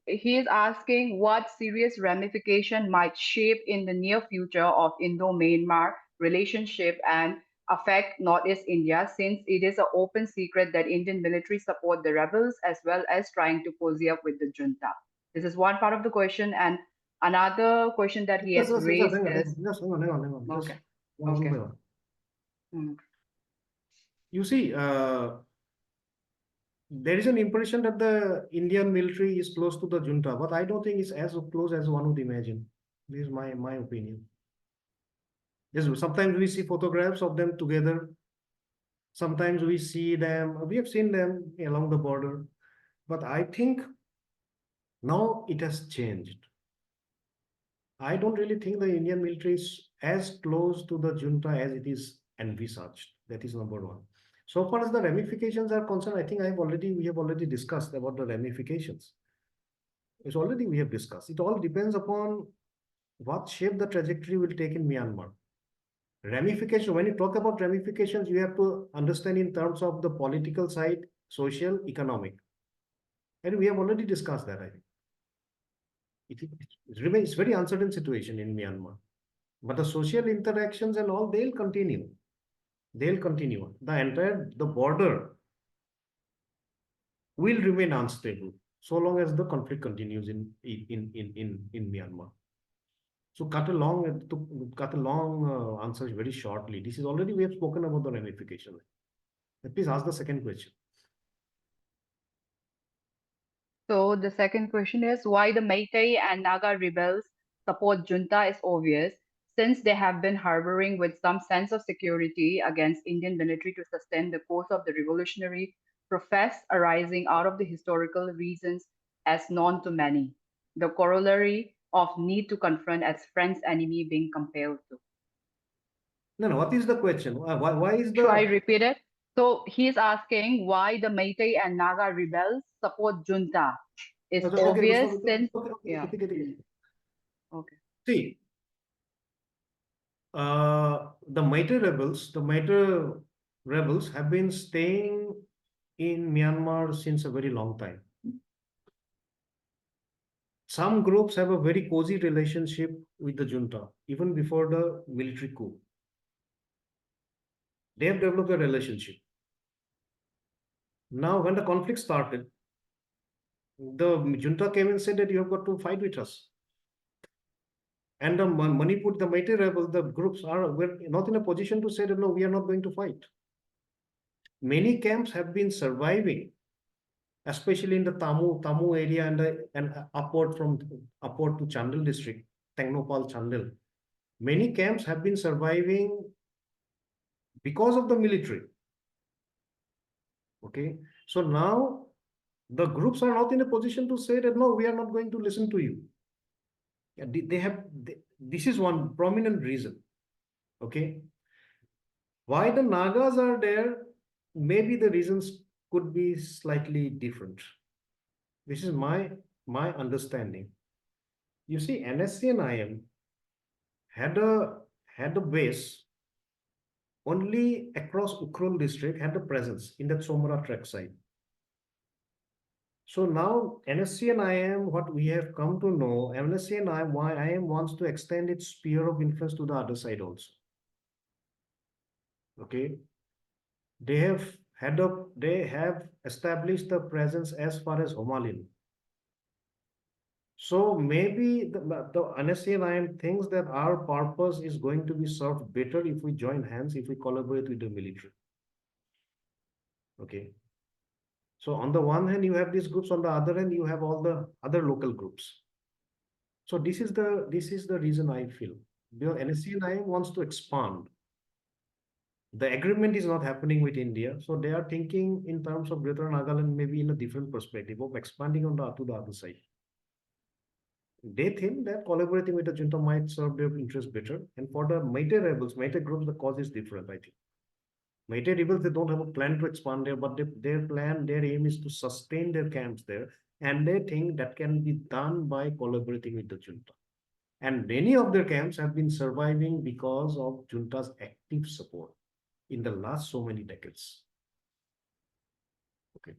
he's asking what serious ramification might shape in the near future of Indo-Myanmar relationship and affect Northeast India, since it is an open secret that Indian military support the rebels as well as trying to cozy up with the junta. This is one part of the question, and another question that he has raised is. Hang on. Okay. Okay. You see, there is an impression that the Indian military is close to the junta, but I don't think it's as close as one would imagine. This is my opinion. Yes, sometimes we see photographs of them together. Sometimes we have seen them along the border. But I think now it has changed. I don't really think the Indian military is as close to the junta as it is envisaged. That is number one. So far as the ramifications are concerned, I think we have already discussed about the ramifications. We have discussed. It all depends upon what shape the trajectory will take in Myanmar. Ramification, when you talk about ramifications, you have to understand in terms of the political side, social, economic. And we have already discussed that, I think. It remains very uncertain situation in Myanmar. But the social interactions and all, they'll continue. The border will remain unstable so long as the conflict continues in Myanmar. So cut a long answer very shortly. This is already we have spoken about the ramification. Please ask the second question. So the second question is why the Meitei and Naga rebels support junta is obvious, since they have been harboring with some sense of security against Indian military to sustain the course of the revolutionary process arising out of the historical reasons as known to many. The corollary of need to confront as friend's enemy being compelled to. No, what is the question? Why is Should I the repeat it? So he's asking why the Meitei and Naga rebels support junta. It's obvious since yeah. Okay. See, the Meitei rebels have been staying in Myanmar since a very long time. Some groups have a very cozy relationship with the junta, even before the military coup. They have developed a relationship. Now, when the conflict started, the junta came and said that you have got to fight with us. And the Manipur, the Meitei rebels, the groups were not in a position to say that no, we are not going to fight. Many camps have been surviving, especially in the Tamu area and upward to Chandel district, Tengnopal Chandel. Many camps have been surviving because of the military. Okay, so now the groups are not in a position to say that no, we are not going to listen to you. This is one prominent reason. Okay, why the Nagas are there, maybe the reasons could be slightly different. This is my understanding. You see, NSC and IM had a base only across Ukhrul district, had a presence in the Somara trek side. So now NSC and IM, what we have come to know, NSC and IM wants to extend its sphere of influence to the other side also. Okay, they have established the presence as far as Homalin. So maybe the NSC and IM thinks that our purpose is going to be served better if we join hands, if we collaborate with the military. Okay. So on the one hand, you have these groups, on the other hand, you have all the other local groups. So this is the reason I feel. Because NSC and IM wants to expand. The agreement is not happening with India. So they are thinking in terms of Greater Nagaland, maybe in a different perspective of expanding to the other side. They think that collaborating with the junta might serve their interest better. And for the Meitei rebels, Meitei groups, the cause is different, I think. Meitei rebels, they don't have a plan to expand there, but their aim is to sustain their camps there. And they think that can be done by collaborating with the junta. And many of their camps have been surviving because of junta's active support in the last so many decades. Okay.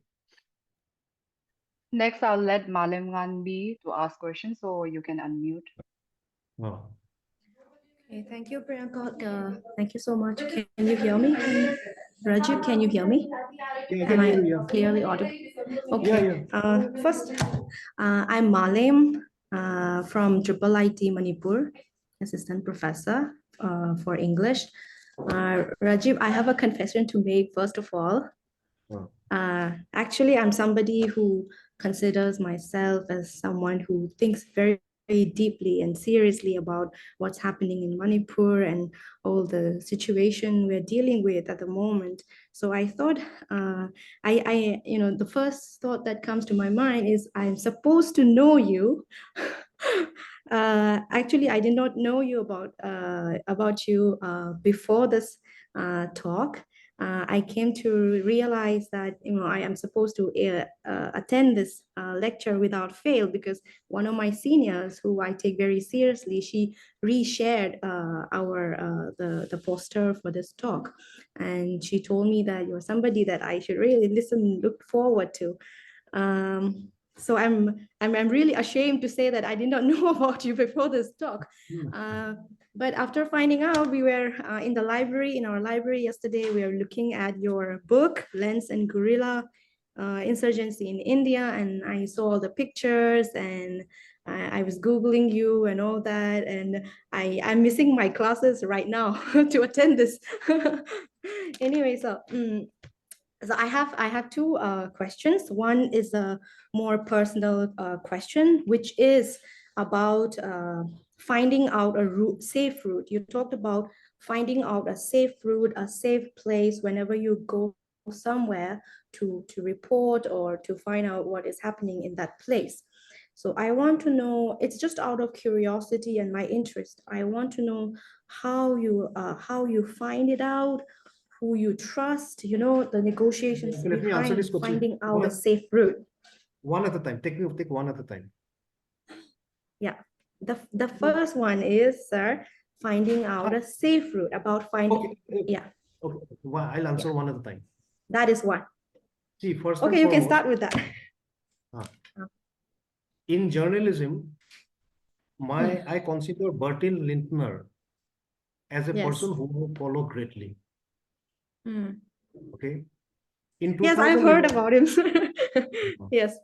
Next, I'll let Malimgan be to ask questions, so you can unmute. Wow. Okay, thank you, Priyanka. Thank you so much. Can you hear me? Rajeev, can you hear me? Yeah, Am I hear you, yeah. clearly audible? Okay. Yeah. First, I'm Malem from IIIT Manipur, assistant professor for English. Rajeev, I have a confession to make, first of all. Wow. Actually, I'm somebody who considers myself as someone who thinks very deeply and seriously about what's happening in Manipur and all the situation we're dealing with at the moment. So I thought, the first thought that comes to my mind is I'm supposed to know you. Actually, I did not know you about you before this talk. I came to realize that I am supposed to attend this lecture without fail, because one of my seniors, who I take very seriously, she reshared the poster for this talk, and she told me that you're somebody that I should really look forward to. So I'm really ashamed to say that I did not know about you before this talk. But after finding out, we were in our library yesterday, we were looking at your book, Lens and Guerrilla, Insurgency in India, and I saw all the pictures, and I was Googling you and all that, and I'm missing my classes right now to attend this. Anyway, so I have two questions. One is a more personal question, which is about finding out a safe route. You talked about finding out a safe route, a safe place whenever you go somewhere to report or to find out what is happening in that place. So I want to know, it's just out of curiosity and my interest. I want to know how you find it out, who you trust, the negotiations Okay, let me answer this behind question. finding out a safe route. One at a time. Take one at a time. Yeah. The first one is, sir, finding out a safe route, about finding. Okay. Yeah. Okay. Well, I'll answer one at a time. That is one. See, first Okay, and you can foremost, start with that. in journalism, I consider Bertil Lintner as a Yes. person who I follow greatly. Okay. In Yes, I've heard 2011, about him. Yes.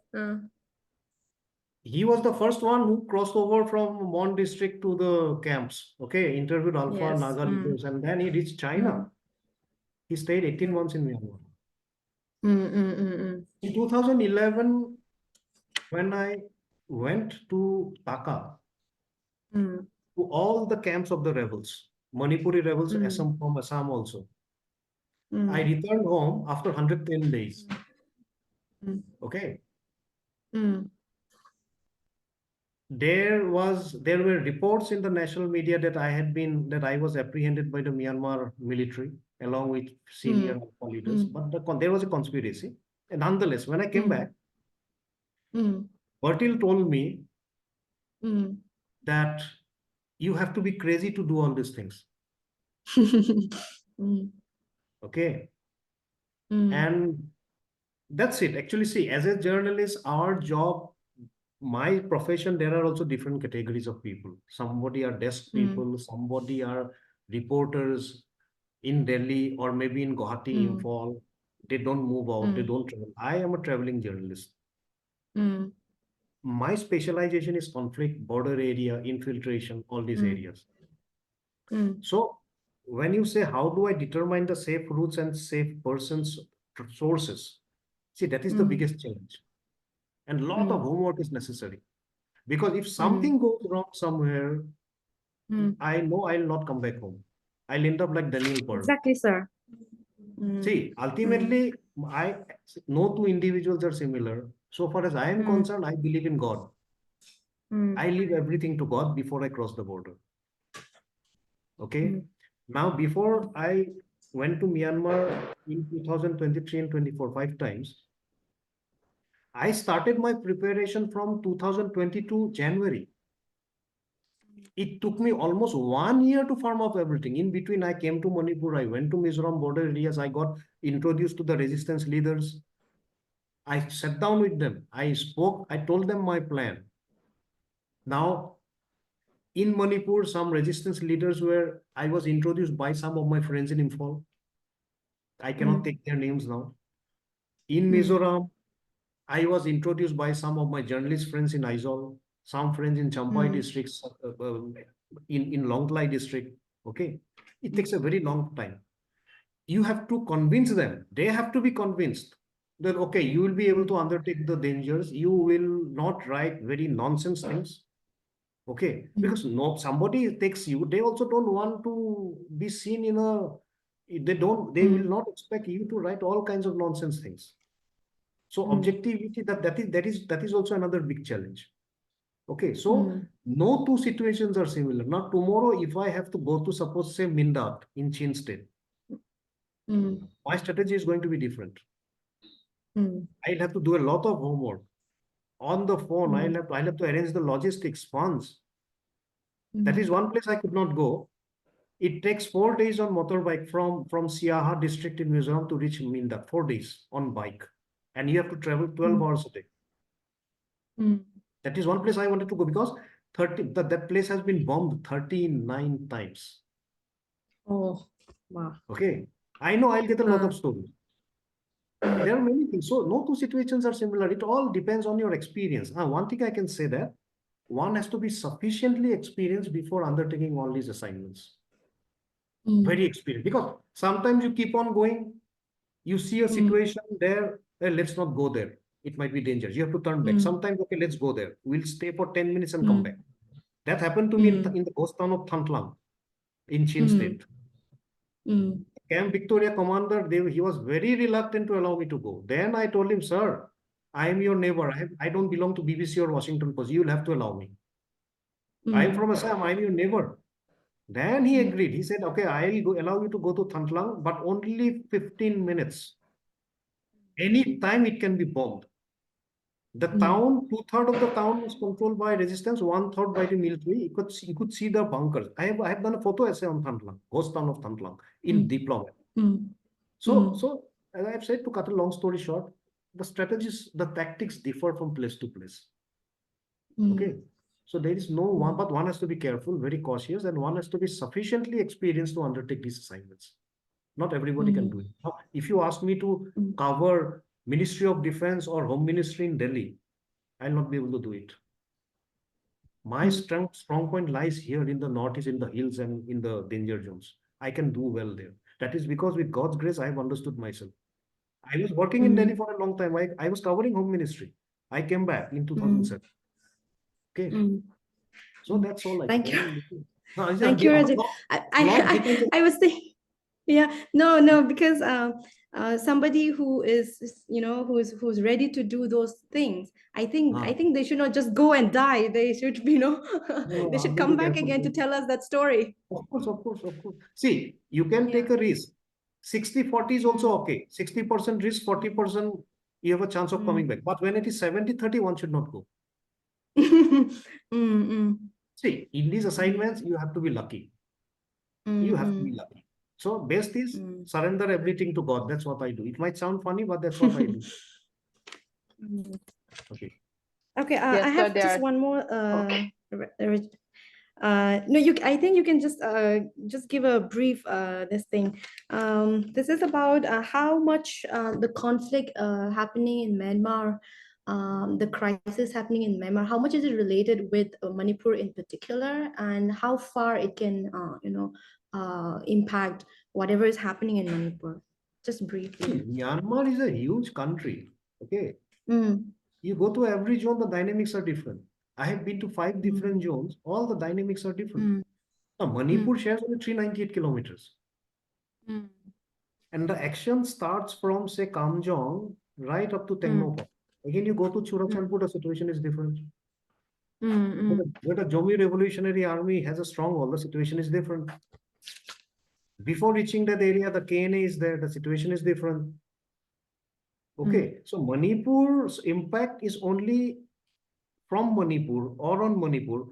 he was the first one who crossed over from Mon district to the camps. Okay, interviewed Alpha Yes. Naga leaders, and then he reached China. He stayed 18 months in Myanmar. In 2011, when I went to Taka, to all the camps of the rebels, Manipuri rebels, from Assam also, I returned home after 110 days. Okay. There were reports in the national media that I was apprehended by the Myanmar military along with senior Alpha leaders, but there was a conspiracy. And nonetheless, when I came back, Bertil told me that you have to be crazy to do all these things. Okay. And that's it. Actually, see, as a journalist, our job, my profession, there are also different categories of people. Somebody are desk people, somebody are reporters in Delhi or maybe in Guwahati, Informal. They don't move out, they don't travel. I am a traveling journalist. My specialization is conflict, border area, infiltration, all these areas. So when you say, how do I determine the safe routes and safe persons sources? See, that is the biggest challenge. And a lot of homework is necessary. Because if something goes wrong somewhere, I know I'll not come back home. I'll end up like Daniel Pearl. Exactly, sir. See, ultimately, no two individuals are similar. So far as I am concerned, I believe in God. I leave everything to God before I cross the border. Okay. Now, before I went to Myanmar in 2023 and 24, 5 times, I started my preparation from 2022 January. It took me almost 1 year to farm up everything. In between, I came to Manipur, I went to Mizoram border areas, I got introduced to the resistance leaders. I sat down with them, I spoke, I told them my plan. Now, in Manipur, some resistance leaders I was introduced by some of my friends in Imphal. I cannot take their names now. In Mizoram, I was introduced by some of my journalist friends in Aizawl, some friends in Champai districts, in Longtlai district. Okay. It takes a very long time. You have to convince them. They have to be convinced that, okay, you will be able to undertake the dangers. You will not write very nonsense things. Okay. Because somebody takes you, they also don't want to be seen they will not expect you to write all kinds of nonsense things. So objectivity, that is also another big challenge. Okay, so no two situations are similar. Now tomorrow, if I have to go to, suppose, say, Mindat in Chin State, my strategy is going to be different. I'll have to do a lot of homework on the phone. I'll have to arrange the logistics, funds. That is one place I could not go. It takes 4 days on motorbike from Siaha district in Mizoram to reach Mindat. 4 days on bike. And you have to travel 12 hours a day. That is one place I wanted to go because that place has been bombed 39 times. Oh, wow. Okay. I know I'll get a lot of stories. There are many things. So no two situations are similar. It all depends on your experience. One thing I can say that one has to be sufficiently experienced before undertaking all these assignments. Very experienced. Because sometimes you keep on going, you see a situation there, let's not go there. It might be dangerous. You have to turn back. Sometimes, okay, let's go there. We'll stay for 10 minutes and come back. That happened to me in the ghost town of Thantlang in Chin State. Camp Victoria commander, he was very reluctant to allow me to go. Then I told him, sir, I am your neighbor. I don't belong to BBC or Washington Post. You'll have to allow me. I'm from Assam. I'm your neighbor. Then he agreed. He said, okay, I'll allow you to go to Thantlang, but only 15 minutes. Any time it can be bombed. The town, 2/3 of the town was controlled by resistance, 1/3 by the military. You could see the bunkers. I have done a photo essay on Thantlang, ghost town of Thantlang, in Diplomat. So as I've said, to cut a long story short, the strategies, the tactics differ from place to place. Okay. So there is no one, but one has to be careful, very cautious, and one has to be sufficiently experienced to undertake these assignments. Not everybody can do it. Now, if you ask me to cover Ministry of Defense or Home Ministry in Delhi, I'll not be able to do it. My strong point lies here in the northeast, in the hills and in the danger zones. I can do well there. That is because with God's grace, I have understood myself. I was working in Delhi for a long time. I was covering Home Ministry. I came back in 2007. Okay. So that's all. Thank you. No, Thank you, Rajeev. I was thinking, yeah, no, because somebody who is, who's ready to do those things, I think they should not just go and die. They should, they should come back again to tell us that story. Of course. See, you can take a risk. 60-40 is also okay. 60% risk, 40% you have a chance of coming back. But when it is 70-30, one should not go. See, in these assignments, you have to be lucky. You have to be lucky. So best is surrender everything to God. That's what I do. It might sound funny, but that's what I do. Okay. Okay. Yes, I have just one more. No, I think you can just give a brief this thing. This is about how much the conflict happening in Myanmar, the crisis happening in Myanmar, how much is it related with Manipur in particular, and how far it can impact whatever is happening in Manipur. Just briefly. Myanmar is a huge country. Okay. You go to every zone, the dynamics are different. I have been to 5 different zones. All the dynamics are different. Now, Manipur shares only 398 kilometers. And the action starts from, say, Kamjong right up to Tengnopa. Again, you go to Churachandpur, the situation is different. Where the Zomi Revolutionary Army has a stronghold, the situation is different. Before reaching that area, the KNA is there, the situation is different. Okay, so Manipur's impact is only from Manipur or on Manipur.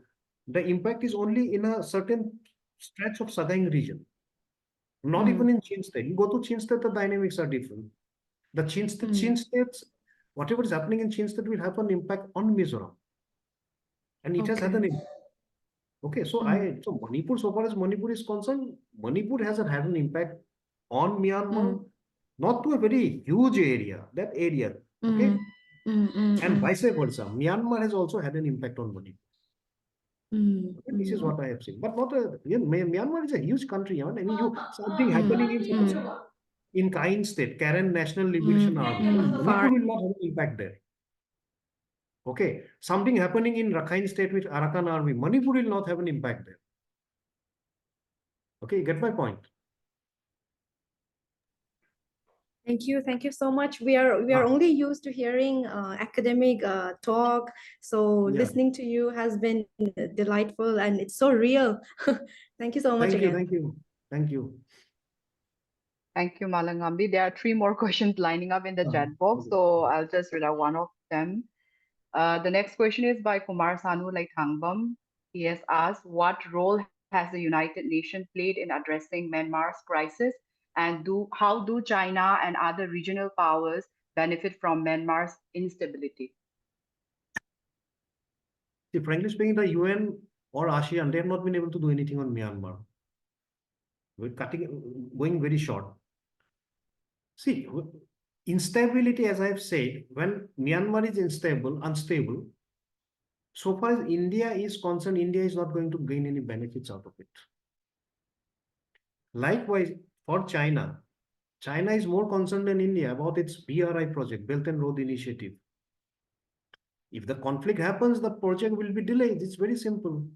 The impact is only in a certain stretch of Sagaing region. Not even in Chin State. You go to Chin State, the dynamics are different. The Chin States, whatever is happening in Chin State will have an impact on Mizoram. And it has had an impact. Okay, so so Manipur, so far as Manipur is concerned, Manipur has had an impact on Myanmar, not to a very huge area, that area. Okay. And vice versa. Myanmar has also had an impact on Manipur. This is what I have seen. But not Myanmar is a huge country. I mean, something happening in Kain State, Karen National Liberation Army. Manipur will not have an impact there. Okay. Something happening in Rakhine State with Arakan Army. Manipur will not have an impact there. Okay, you get my point. Thank you so much. We are only used to hearing academic talk, so listening to you has been delightful, and it's so real. Thank you so much again. Thank you. Thank you, Malangambi. There are 3 more questions lining up in the chat box, so I'll just read out one of them. The next question is by Kumar Sanu Thangbam. He has asked, what role has the United Nations played in addressing Myanmar's crisis, and how do China and other regional powers benefit from Myanmar's instability? See, frankly speaking, the UN or ASEAN, they have not been able to do anything on Myanmar. We're going very short. See, instability, as I have said, when Myanmar is unstable, So far as India is concerned, India is not going to gain any benefits out of it. Likewise, for China, China is more concerned than India about its BRI project, Belt and Road Initiative. If the conflict happens, the project will be delayed. It's very simple.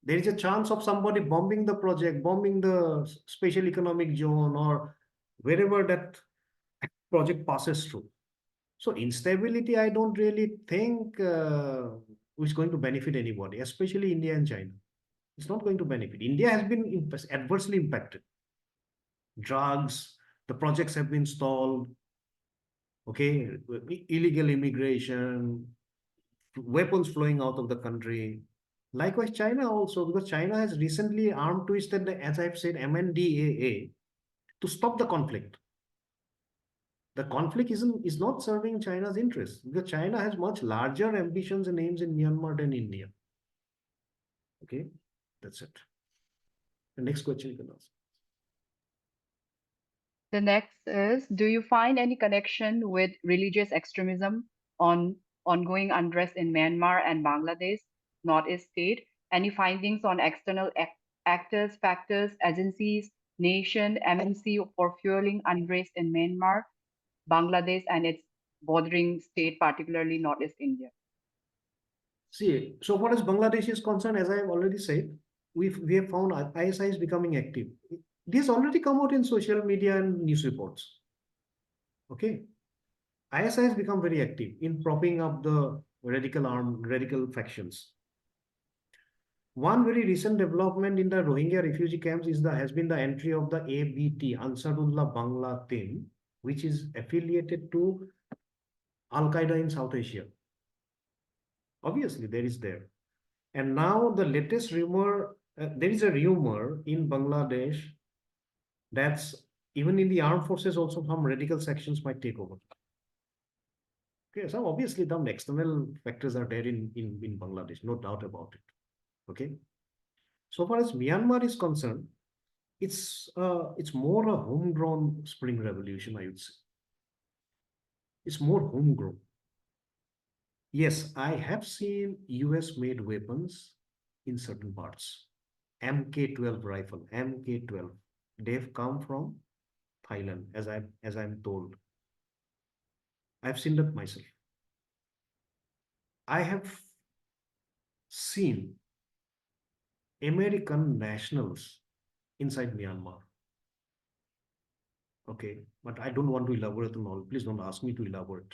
There is a chance of somebody bombing the project, bombing the special economic zone or wherever that project passes through. So instability, I don't really think is going to benefit anybody, especially India and China. It's not going to benefit. India has been adversely impacted. Drugs, the projects have been stalled. Okay, illegal immigration, weapons flowing out of the country. Likewise, China also, because China has recently arm twisted, as I've said, MNDAA to stop the conflict. The conflict is not serving China's interests because China has much larger ambitions and aims in Myanmar than India. Okay, that's it. The next question you can ask. The next is, do you find any connection with religious extremism on ongoing unrest in Myanmar and Bangladesh, Northeast state? Any findings on external actors, factors, agencies, nation, MNC for fueling unrest in Myanmar, Bangladesh, and its bordering state, particularly Northeast India? See, so far as Bangladesh is concerned, as I have already said, we have found ISI is becoming active. This already come out in social media and news reports. Okay. ISI has become very active in propping up the radical factions. One very recent development in the Rohingya refugee camps has been the entry of the ABT, Ansarullah Bangla team, which is affiliated to Al-Qaeda in South Asia. Obviously, there. And now the latest rumor, there is a rumor in Bangladesh that's even in the armed forces also some radical sections might take over. Okay, so obviously some external factors are there in Bangladesh, no doubt about it. Okay. So far as Myanmar is concerned, it's more a homegrown spring revolution, I would say. It's more homegrown. Yes, I have seen US-made weapons in certain parts. MK12 rifle, MK12. They've come from Thailand, as I'm told. I've seen that myself. I have seen American nationals inside Myanmar. Okay, but I don't want to elaborate on all. Please don't ask me to elaborate.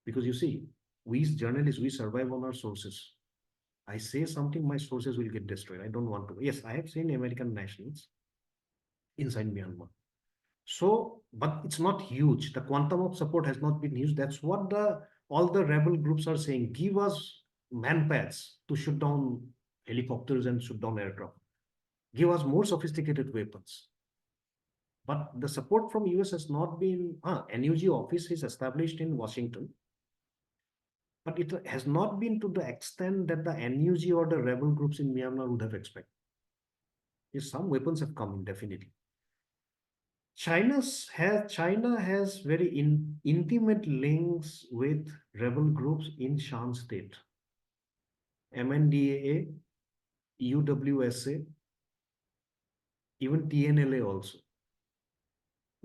Because you see, we as journalists, we survive on our sources. I say something, my sources will get destroyed. I don't want to. Yes, I have seen American nationals inside Myanmar. So, but it's not huge. The quantum of support has not been huge. That's what all the rebel groups are saying. Give us manpads to shoot down helicopters and shoot down aircraft. Give us more sophisticated weapons. But the support from US has not been. NUG office is established in Washington. But it has not been to the extent that the NUG or the rebel groups in Myanmar would have expected. Yes, some weapons have come in, definitely. China has very intimate links with rebel groups in Shan state. MNDAA, UWSA, even TNLA also.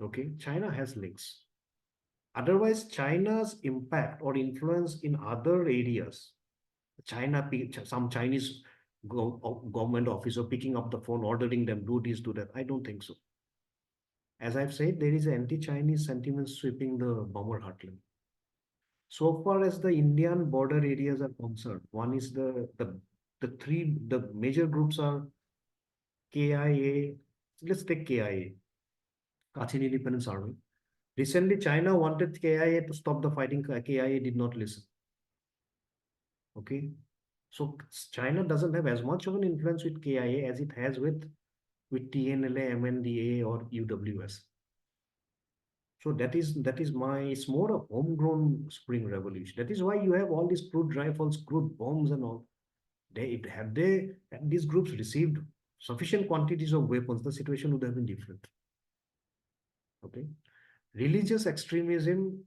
Okay, China has links. Otherwise, China's impact or influence in other areas, some Chinese government officer picking up the phone, ordering them, do this, do that. I don't think so. As I've said, there is an anti-Chinese sentiment sweeping the bomber heartland. So far as the Indian border areas are concerned, one is the major groups are KIA. Let's take KIA, Kachin Independence Army. Recently, China wanted KIA to stop the fighting. KIA did not listen. Okay, so China doesn't have as much of an influence with KIA as it has with TNLA, MNDA, or UWS. So it's more a homegrown spring revolution. That is why you have all these crude rifles, crude bombs and all. Had these groups received sufficient quantities of weapons, the situation would have been different. Okay. Religious extremism,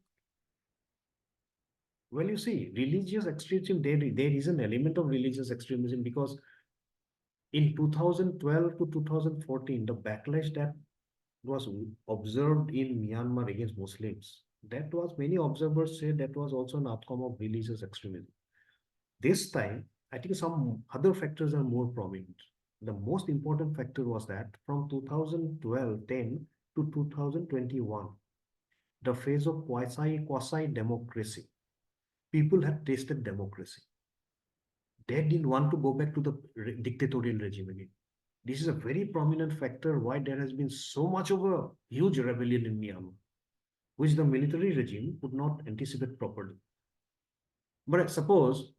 Well, you see, religious extremism, there is an element of religious extremism because in 2012 to 2014, the backlash that was observed in Myanmar against Muslims, that was, many observers say that was also an outcome of religious extremism. This time, I think some other factors are more prominent. The most important factor was that from 2012-10 to 2021, the phase of quasi-democracy, people had tasted democracy. They didn't want to go back to the dictatorial regime again. This is a very prominent factor why there has been so much of a huge rebellion in Myanmar, which the military regime could not anticipate properly. But suppose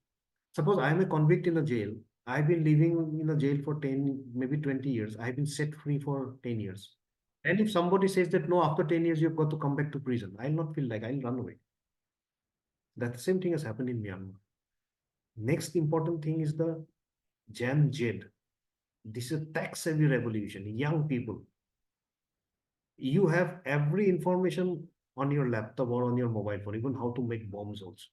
I am a convict in a jail. I've been living in a jail for 10, maybe 20 years. I've been set free for 10 years. And if somebody says that no, after 10 years, you've got to come back to prison, I'll not feel like I'll run away. That the same thing has happened in Myanmar. Next important thing is the Gen Z. This is a tech-savvy revolution. Young people. You have every information on your laptop or on your mobile phone, even how to make bombs also.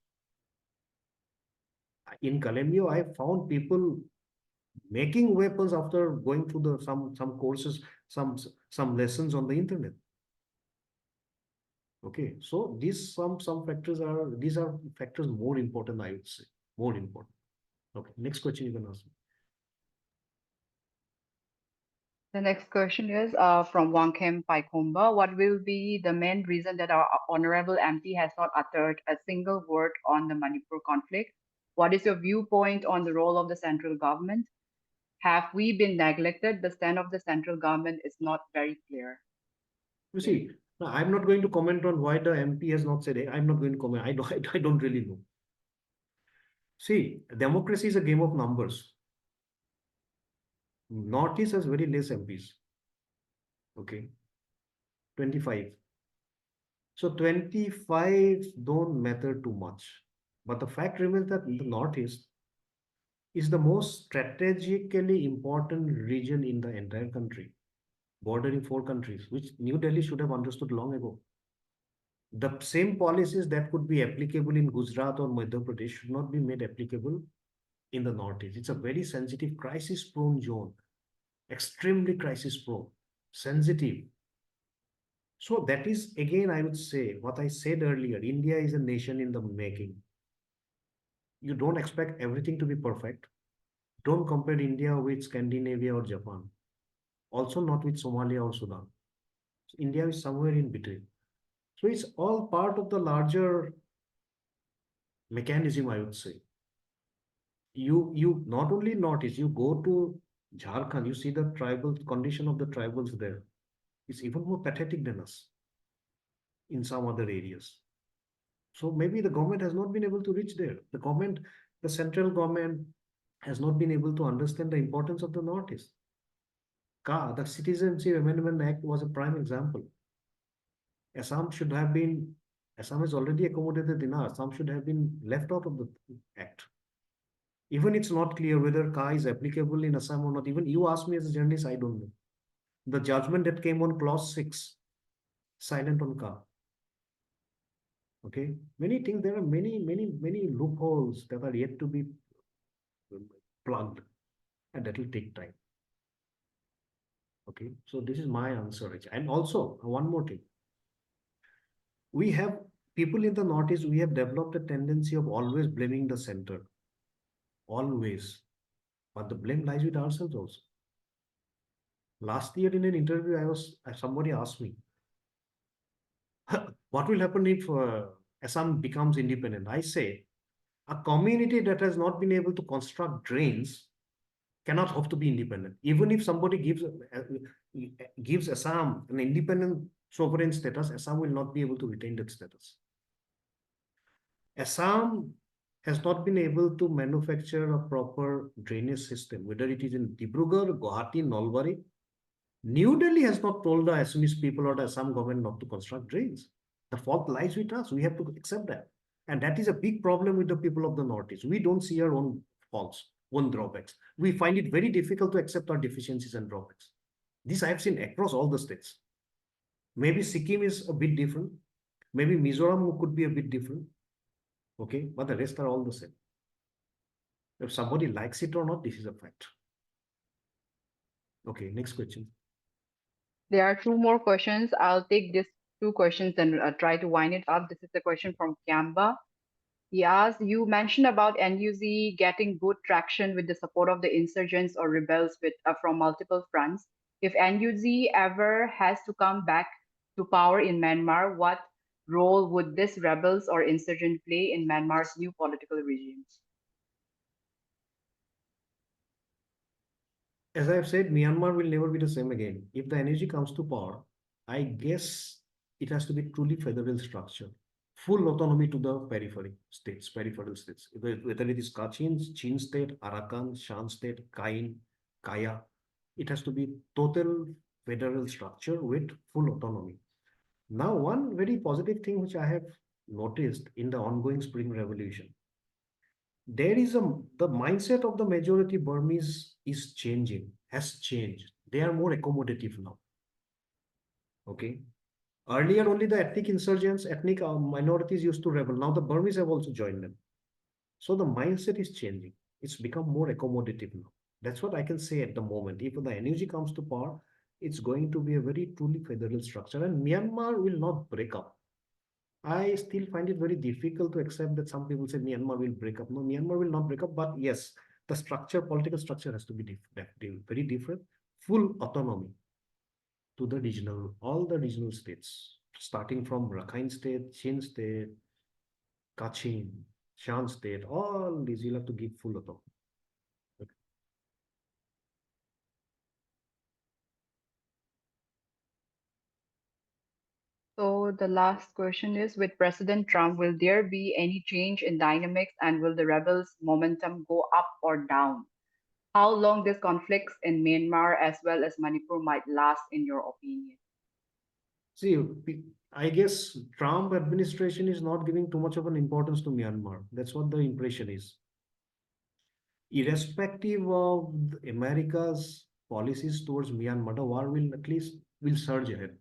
In Kalemio, I found people making weapons after going through the some courses, some lessons on the internet. Okay, so some factors are, these are factors more important, I would say, more important. Okay, next question you can ask me. The next question is from Wangkem Paikomba. What will be the main reason that our honorable MP has not uttered a single word on the Manipur conflict? What is your viewpoint on the role of the central government? Have we been neglected? The stand of the central government is not very clear. You see, now I'm not going to comment on why the MP has not said it. I'm not going to comment. I don't really know. See, democracy is a game of numbers. Northeast has very less MPs. Okay. 25. So 25 don't matter too much. But the fact remains that the Northeast is the most strategically important region in the entire country, bordering 4 countries, which New Delhi should have understood long ago. The same policies that could be applicable in Gujarat or Madhya Pradesh should not be made applicable in the Northeast. It's a very sensitive, crisis-prone zone, extremely crisis-prone, sensitive. So that is, again, I would say, what I said earlier, India is a nation in the making. You don't expect everything to be perfect. Don't compare India with Scandinavia or Japan. Also not with Somalia or Sudan. So India is somewhere in between. So it's all part of the larger mechanism, I would say. You not only notice, you go to Jharkhand, you see the tribal condition of the tribals there. It's even more pathetic than us in some other areas. So maybe the government has not been able to reach there. The central government has not been able to understand the importance of the Northeast. The Citizenship Amendment Act was a prime example. Assam has already accommodated Dinar. Assam should have been left out of the act. Even it's not clear whether Ka is applicable in Assam or not. Even you ask me as a journalist, I don't know. The judgment that came on clause 6, silent on Ka. Okay, many things, there are many loopholes that are yet to be plugged, and that will take time. Okay, so this is my answer. And also, one more thing. We have people in the Northeast, we have developed a tendency of always blaming the center. Always. But the blame lies with ourselves also. Last year in an interview, somebody asked me, what will happen if Assam becomes independent? I say, a community that has not been able to construct drains cannot hope to be independent. Even if somebody gives Assam an independent sovereign status, Assam will not be able to retain that status. Assam has not been able to manufacture a proper drainage system, whether it is in Dibrugarh, Guwahati, Nalbari. New Delhi has not told the Assamese people or the Assam government not to construct drains. The fault lies with us. We have to accept that. And that is a big problem with the people of the Northeast. We don't see our own faults, own drawbacks. We find it very difficult to accept our deficiencies and drawbacks. This I have seen across all the states. Maybe Sikkim is a bit different. Maybe Mizoram could be a bit different. Okay, but the rest are all the same. If somebody likes it or not, this is a fact. Okay, next question. There are two more questions. I'll take these two questions and try to wind it up. This is a question from Kiamba. He asked, you mentioned about NUZ getting good traction with the support of the insurgents or rebels from multiple fronts. If NUZ ever has to come back to power in Myanmar, what role would these rebels or insurgents play in Myanmar's new political regime? As I've said, Myanmar will never be the same again. If the energy comes to power, I guess it has to be truly federal structure, full autonomy to the peripheral states, whether it is Kachin, Chin state, Arakan, Shan state, Kain, Kaya, it has to be total federal structure with full autonomy. Now, one very positive thing which I have noticed in the ongoing Spring Revolution, there is the mindset of the majority Burmese is changing, has changed. They are more accommodative now. Okay. Earlier, only the ethnic insurgents, ethnic minorities used to rebel. Now the Burmese have also joined them. So the mindset is changing. It's become more accommodative now. That's what I can say at the moment. If the NUG comes to power, it's going to be a very truly federal structure, and Myanmar will not break up. I still find it very difficult to accept that some people say Myanmar will break up. No, Myanmar will not break up, but yes, the structure, political structure has to be very different. Full autonomy to the regional, all the regional states, starting from Rakhine State, Chin State, Kachin, Shan State, all these you'll have to give full autonomy. Okay. So the last question is, with President Trump, will there be any change in dynamics and will the rebels' momentum go up or down? How long these conflicts in Myanmar as well as Manipur might last, in your opinion? See, I guess Trump administration is not giving too much of an importance to Myanmar. That's what the impression is. Irrespective of America's policies towards Myanmar, the war will at least will surge ahead.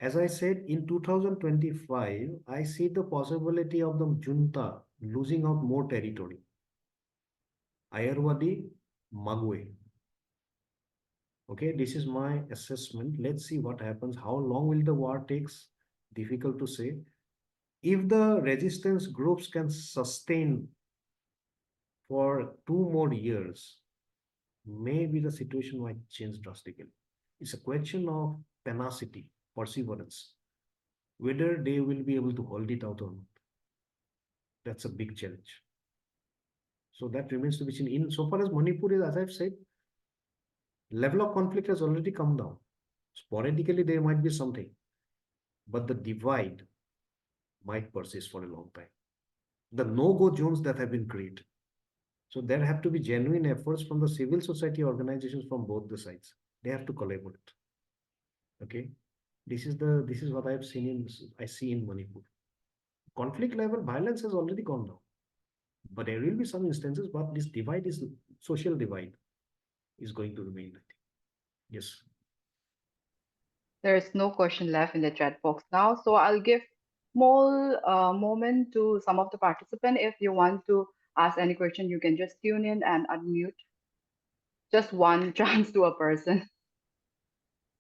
As I said, in 2025, I see the possibility of the junta losing out more territory. Ayerwadi, Magwe. Okay, this is my assessment. Let's see what happens. How long will the war takes? Difficult to say. If the resistance groups can sustain for 2 more years, maybe the situation might change drastically. It's a question of tenacity, perseverance, whether they will be able to hold it out or not. That's a big challenge. So that remains to be seen. In so far as Manipur is, as I've said, level of conflict has already come down. Sporadically, there might be something, but the divide might persist for a long time. The no-go zones that have been created. So there have to be genuine efforts from the civil society organizations from both the sides. They have to collaborate. Okay, this is what I see in Manipur. Conflict level violence has already gone down, but there will be some instances. But this divide is social divide is going to remain. I think. Yes. There is no question left in the chat box now, so I'll give small moment to some of the participants. If you want to ask any question, you can just tune in and unmute. Just one chance to a person.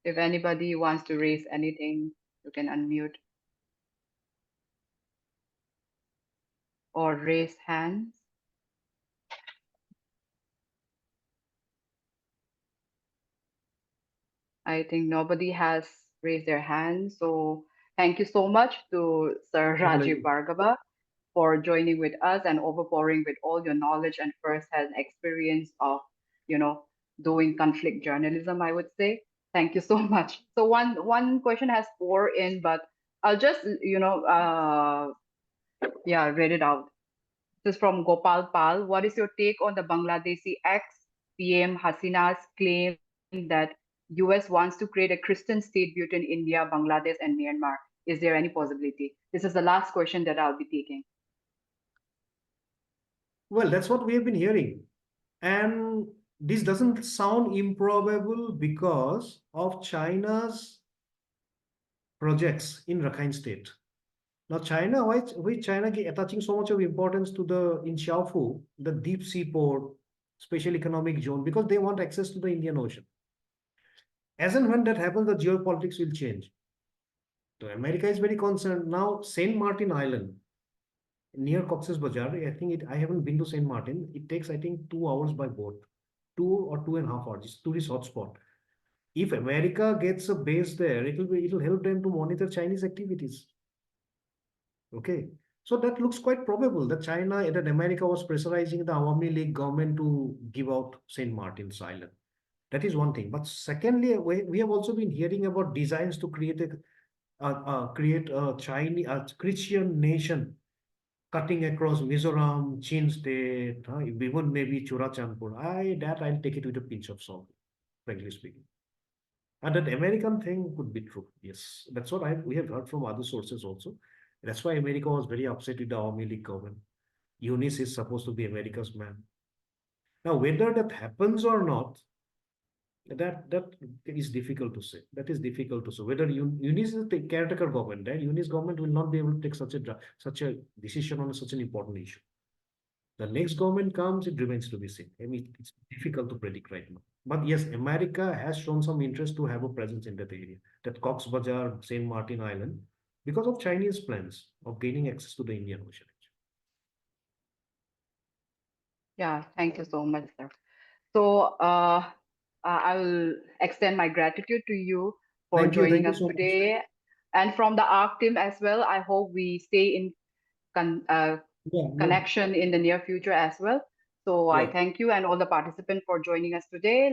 If anybody wants to raise anything, you can unmute or raise hands. I think nobody has raised their hand. So thank you so much to Sir Rajeev Bhargava for joining with us and overpouring with all your knowledge and first-hand experience of, doing conflict journalism, I would say. Thank you so much. So one question has poured in, but I'll just, read it out. This is from Gopal Pal. What is your take on the Bangladeshi ex-PM Hasina's claim that US wants to create a Christian state between India, Bangladesh, and Myanmar? Is there any possibility? This is the last question that I'll be taking. Well, that's what we have been hearing. And this doesn't sound improbable because of China's projects in Rakhine State. Now, China, why China attaching so much of importance to in Xiaofu, the deep sea port, special economic zone, because they want access to the Indian Ocean. As and when that happens, the geopolitics will change. So America is very concerned. Now, Saint Martin Island, near Cox's Bazar, I haven't been to Saint Martin. It takes, I think, 2 hours by boat, 2 or 2.5 hours. It's tourist hotspot. If America gets a base there, it'll help them to monitor Chinese activities. Okay. So that looks quite probable that that America was pressurizing the Awami League government to give out Saint Martin's Island. That is one thing. But secondly, we have also been hearing about designs to create a Chinese, Christian nation cutting across Mizoram, Chin State, even maybe Churachandpur. I'll take it with a pinch of salt, frankly speaking. And that American thing could be true. Yes, that's what we have heard from other sources also. That's why America was very upset with the Awami League government. Eunice is supposed to be America's man. Now, whether that happens or not, that is difficult to say. That is difficult to say. Whether Eunice is a caretaker government, then Eunice government will not be able to take such a decision on such an important issue. The next government comes, it remains to be seen. I mean, it's difficult to predict right now. But yes, America has shown some interest to have a presence in that area, that Cox's Bazar, Saint Martin Island, because of Chinese plans of gaining access to the Indian Ocean. Yeah, thank you so much, sir. So I will extend my gratitude to you for joining us today. And from the ARC team as well, I hope we stay in connection in the near future as well. So I thank you and all the participants for joining us today.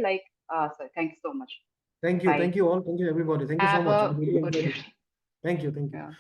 So thank you so much. Thank you. Bye. Thank you all. Thank you, everybody. Thank you so much. Good evening. Thank you. Yeah.